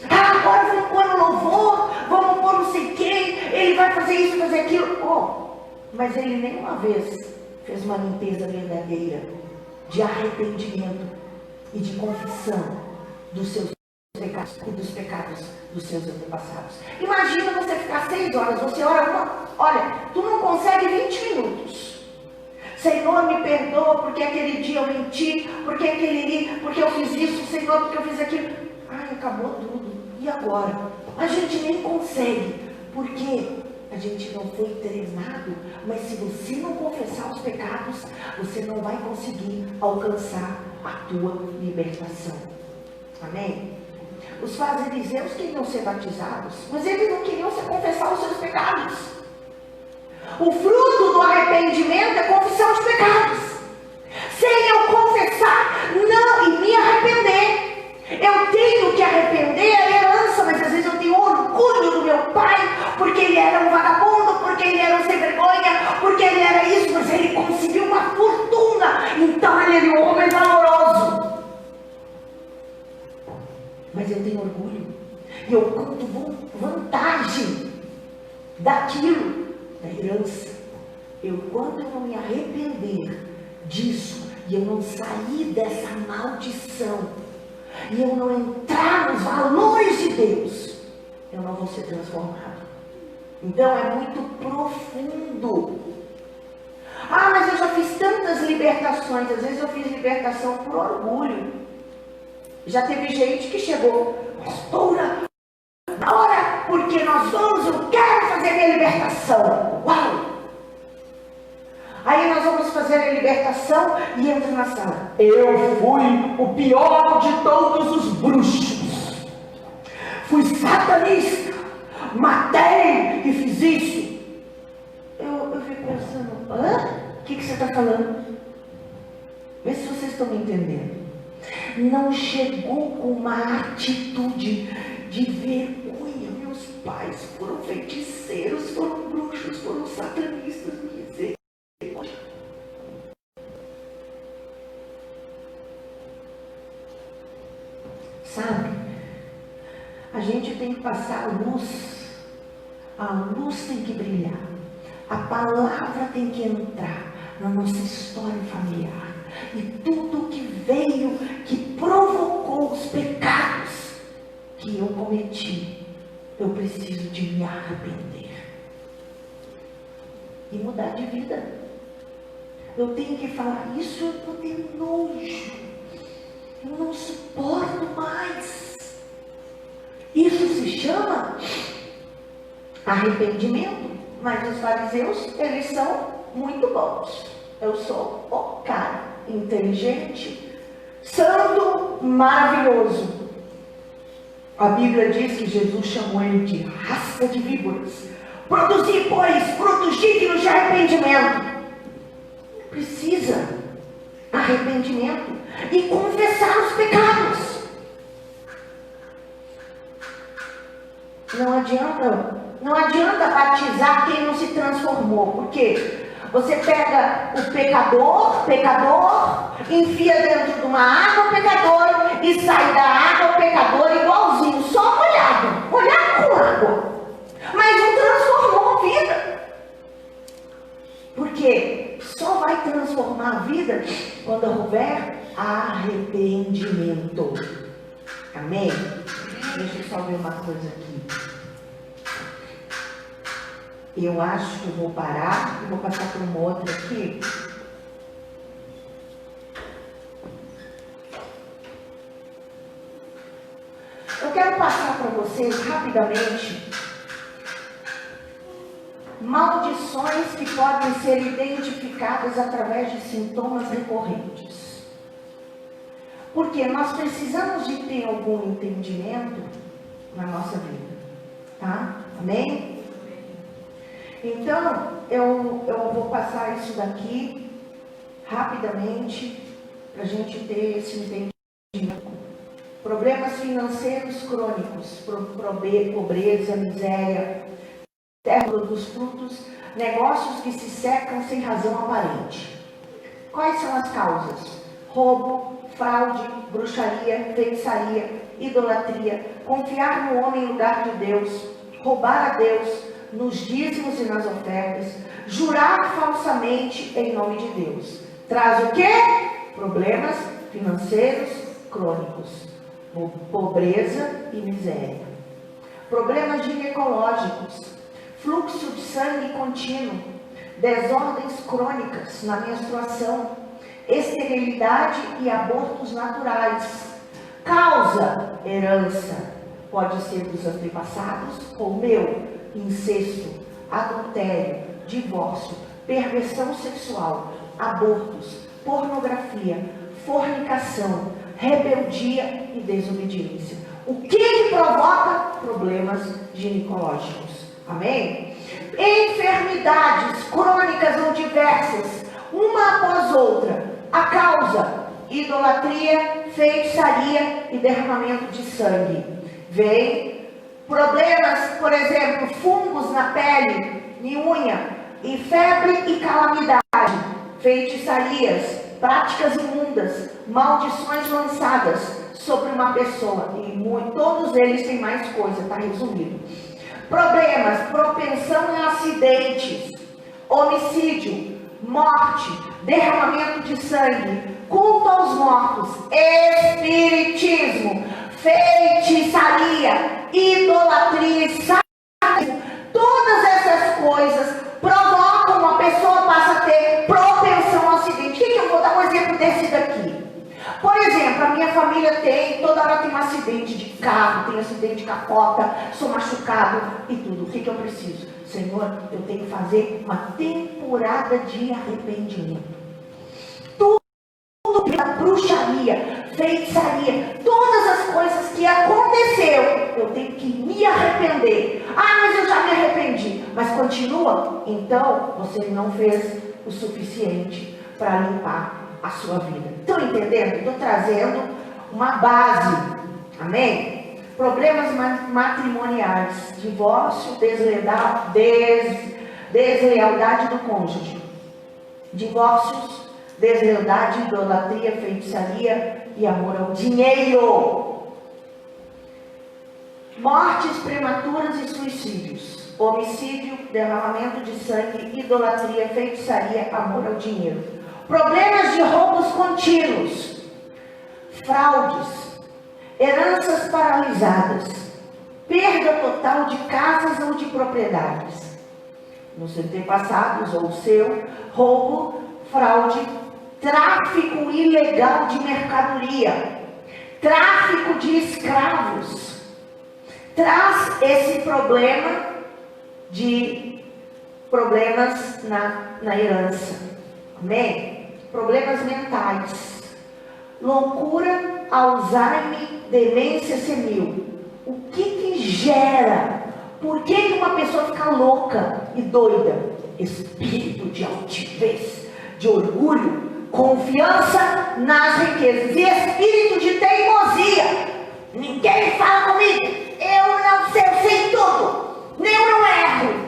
Agora vamos pôr no louvor, vamos pôr não sei quem, ele vai fazer isso, fazer aquilo. Mas ele nenhuma vez fez uma limpeza verdadeira de arrependimento e de confissão dos seus pecados e dos pecados dos seus antepassados. Imagina você ficar 6 horas, você ora olha, tu não consegue 20 minutos. Senhor, me perdoa porque aquele dia eu menti, porque eu fiz isso, Senhor, porque eu fiz aquilo. Ai, acabou tudo. E agora? A gente nem consegue, porque a gente não foi treinado. Mas se você não confessar os pecados, você não vai conseguir alcançar a tua libertação. Amém? Os fariseus queriam ser batizados, mas eles não queriam se confessar os seus pecados. O fruto do arrependimento é confissão de pecados. Sem eu confessar, não, e me arrepender. Eu tenho que arrepender a herança, mas às vezes eu tenho orgulho do meu pai, porque ele era um vagabundo, porque ele era um sem vergonha, porque ele era isso, mas ele conseguiu uma fortuna, então ele era um homem valoroso. Mas eu tenho orgulho, e eu conto vantagem daquilo, da herança. Quando eu não me arrepender disso, e eu não sair dessa maldição, e eu não entrar nos valores de Deus, eu não vou ser transformado. Então é muito profundo. Mas eu já fiz tantas libertações. Às vezes eu fiz libertação por orgulho. Já teve gente que chegou, pastora, na hora, porque eu quero fazer minha libertação. Uau! Aí nós vamos fazer a libertação e entra na sala. Eu fui o pior de todos os bruxos. Fui satanista, matei e fiz isso. Eu fico pensando, o que você está falando? Vê se vocês estão me entendendo. Não chegou com uma atitude de vergonha. Meus pais foram feiticeiros, foram bruxos, foram satanistas. Misericórdia. Sabe? A gente tem que passar a luz. A luz tem que brilhar. A palavra tem que entrar na nossa história familiar. E tudo que veio, que provocou os pecados que eu cometi, eu preciso de me arrepender e mudar de vida. Eu tenho que falar, isso eu tô tendo nojo, eu não suporto mais. Isso se chama arrependimento. Mas os fariseus, eles são muito bons. Eu sou o cara inteligente, santo, maravilhoso. A Bíblia diz que Jesus chamou ele de raça de víboras. Produzir, pois, frutos dignos de arrependimento. Precisa arrependimento e confessar os pecados. Não adianta batizar quem não se transformou, porque você pega o pecador, enfia dentro de uma água o pecador e sai da água o pecador igualzinho, só molhado com água. Mas não transformou a vida. Porque só vai transformar a vida quando houver arrependimento. Amém? Deixa eu só ver uma coisa aqui. Eu acho que eu vou parar e vou passar para um outro aqui. Eu quero passar para vocês rapidamente maldições que podem ser identificadas através de sintomas recorrentes. Porque nós precisamos de ter algum entendimento na nossa vida, tá? Amém? Então, eu vou passar isso daqui rapidamente para a gente ter esse entendimento. Problemas financeiros crônicos, pobreza, miséria, terra dos frutos, negócios que se secam sem razão aparente. Quais são as causas? Roubo, fraude, bruxaria, feitiçaria, idolatria, confiar no homem em lugar de Deus, roubar a Deus nos dízimos e nas ofertas, jurar falsamente em nome de Deus. Traz o quê? Problemas financeiros crônicos, pobreza e miséria. Problemas ginecológicos, fluxo de sangue contínuo, desordens crônicas na menstruação, esterilidade e abortos naturais. Causa, herança, pode ser dos antepassados ou meu, incesto, adultério, divórcio, perversão sexual, abortos, pornografia, fornicação, rebeldia e desobediência. O que provoca problemas ginecológicos? Amém? Enfermidades crônicas ou diversas, uma após outra. A causa, idolatria, feitiçaria e derramamento de sangue. Vem problemas, por exemplo, fungos na pele, em unha, e febre e calamidade, feitiçarias, práticas imundas, maldições lançadas sobre uma pessoa. E todos eles têm mais coisa, está resumido. Problemas, propensão em acidentes, homicídio, morte, derramamento de sangue, culto aos mortos, espiritismo, feitiçaria, idolatria, satanismo. Todas essas coisas provocam uma pessoa passa a ter propensão ao acidente. O que eu vou dar um exemplo desse daqui? Por exemplo, a minha família toda hora tem um acidente de carro, tem um acidente de capota, sou machucado e tudo. O que eu preciso? Senhor, eu tenho que fazer uma temporada de arrependimento. Tudo, bruxaria, feitiçaria, todas as coisas que aconteceu, eu tenho que me arrepender. Ah, mas eu já me arrependi. Mas continua? Então, você não fez o suficiente para limpar a sua vida. Estão entendendo? Estou trazendo uma base. Amém? Problemas matrimoniais, divórcio, deslealdade do cônjuge, divórcios, deslealdade, idolatria, feitiçaria e amor ao dinheiro, mortes prematuras e suicídios, homicídio, derramamento de sangue, idolatria, feitiçaria, amor ao dinheiro, problemas de roubos contínuos, fraudes, heranças paralisadas, perda total de casas ou de propriedades, nos antepassados ou o seu, roubo, fraude, tráfico ilegal de mercadoria, tráfico de escravos. Traz esse problema de problemas na herança. Amém? Problemas mentais. Loucura, Alzheimer, demência senil. O que gera? Por que uma pessoa fica louca e doida? Espírito de altivez, de orgulho, confiança nas riquezas e espírito de teimosia. Ninguém fala comigo, eu não sei, eu sei tudo, eu não erro.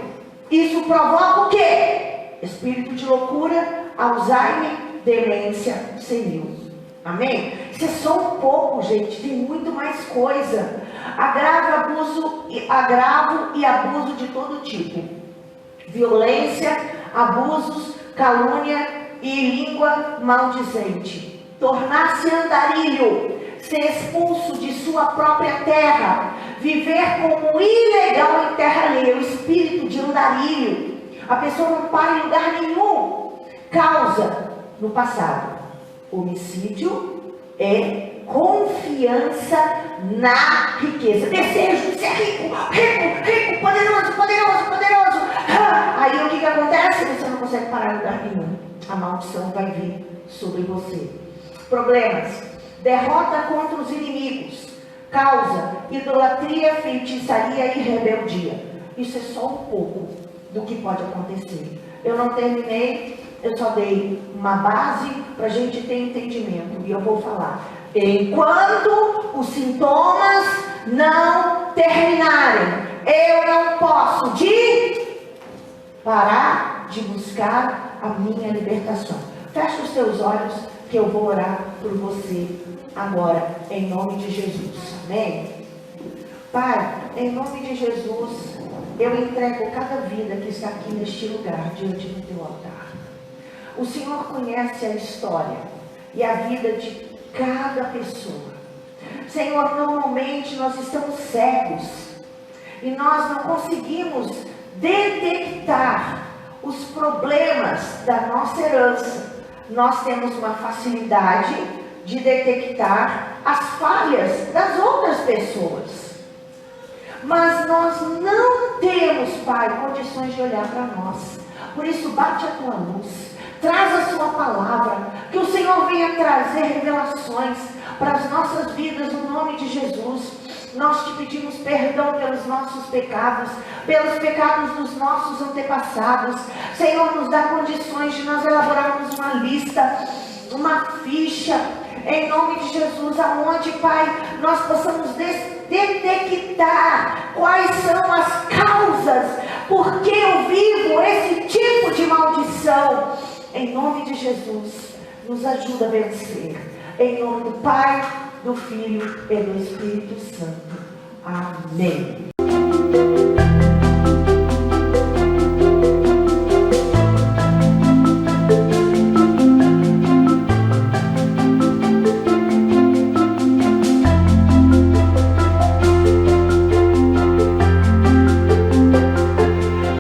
Isso provoca o quê? Espírito de loucura, Alzheimer, demência senil. Amém? Isso é só um pouco, gente, tem muito mais coisa. Agravo e abuso de todo tipo. Violência, abusos, calúnia e língua maldizente. Tornar-se andarilho, ser expulso de sua própria terra, Viver como ilegal em terra alheia, o espírito de andarilho. A pessoa não para em lugar nenhum. Causa, no passado, homicídio é confiança na riqueza. Desejo de ser rico, rico, rico, poderoso, poderoso, poderoso. Aí o que acontece? Você não consegue parar em lugar nenhum. A maldição vai vir sobre você. Problemas. Derrota contra os inimigos. Causa, idolatria, feitiçaria e rebeldia. Isso é só um pouco do que pode acontecer. Eu não terminei, eu só dei uma base para a gente ter entendimento. E eu vou falar. Enquanto os sintomas não terminarem, eu não posso parar de buscar a minha libertação. Feche os teus olhos que eu vou orar por você agora, em nome de Jesus. Amém? Pai, em nome de Jesus, eu entrego cada vida que está aqui neste lugar, diante do teu altar. O Senhor conhece a história e a vida de cada pessoa. Senhor, normalmente nós estamos cegos e nós não conseguimos detectar os problemas da nossa herança. Nós temos uma facilidade de detectar as falhas das outras pessoas. Mas nós não temos, Pai, condições de olhar para nós. Por isso, bate a tua luz, traz a sua palavra, que o Senhor venha trazer revelações para as nossas vidas, no nome de Jesus. Nós te pedimos perdão pelos nossos pecados, pelos pecados dos nossos antepassados. Senhor, nos dá condições de nós elaborarmos uma lista, uma ficha, em nome de Jesus, aonde, Pai, nós possamos detectar quais são as causas, por que eu vivo esse tipo de maldição. Em nome de Jesus, nos ajuda a vencer. Em nome do Pai, do Filho e do Espírito Santo. Amém.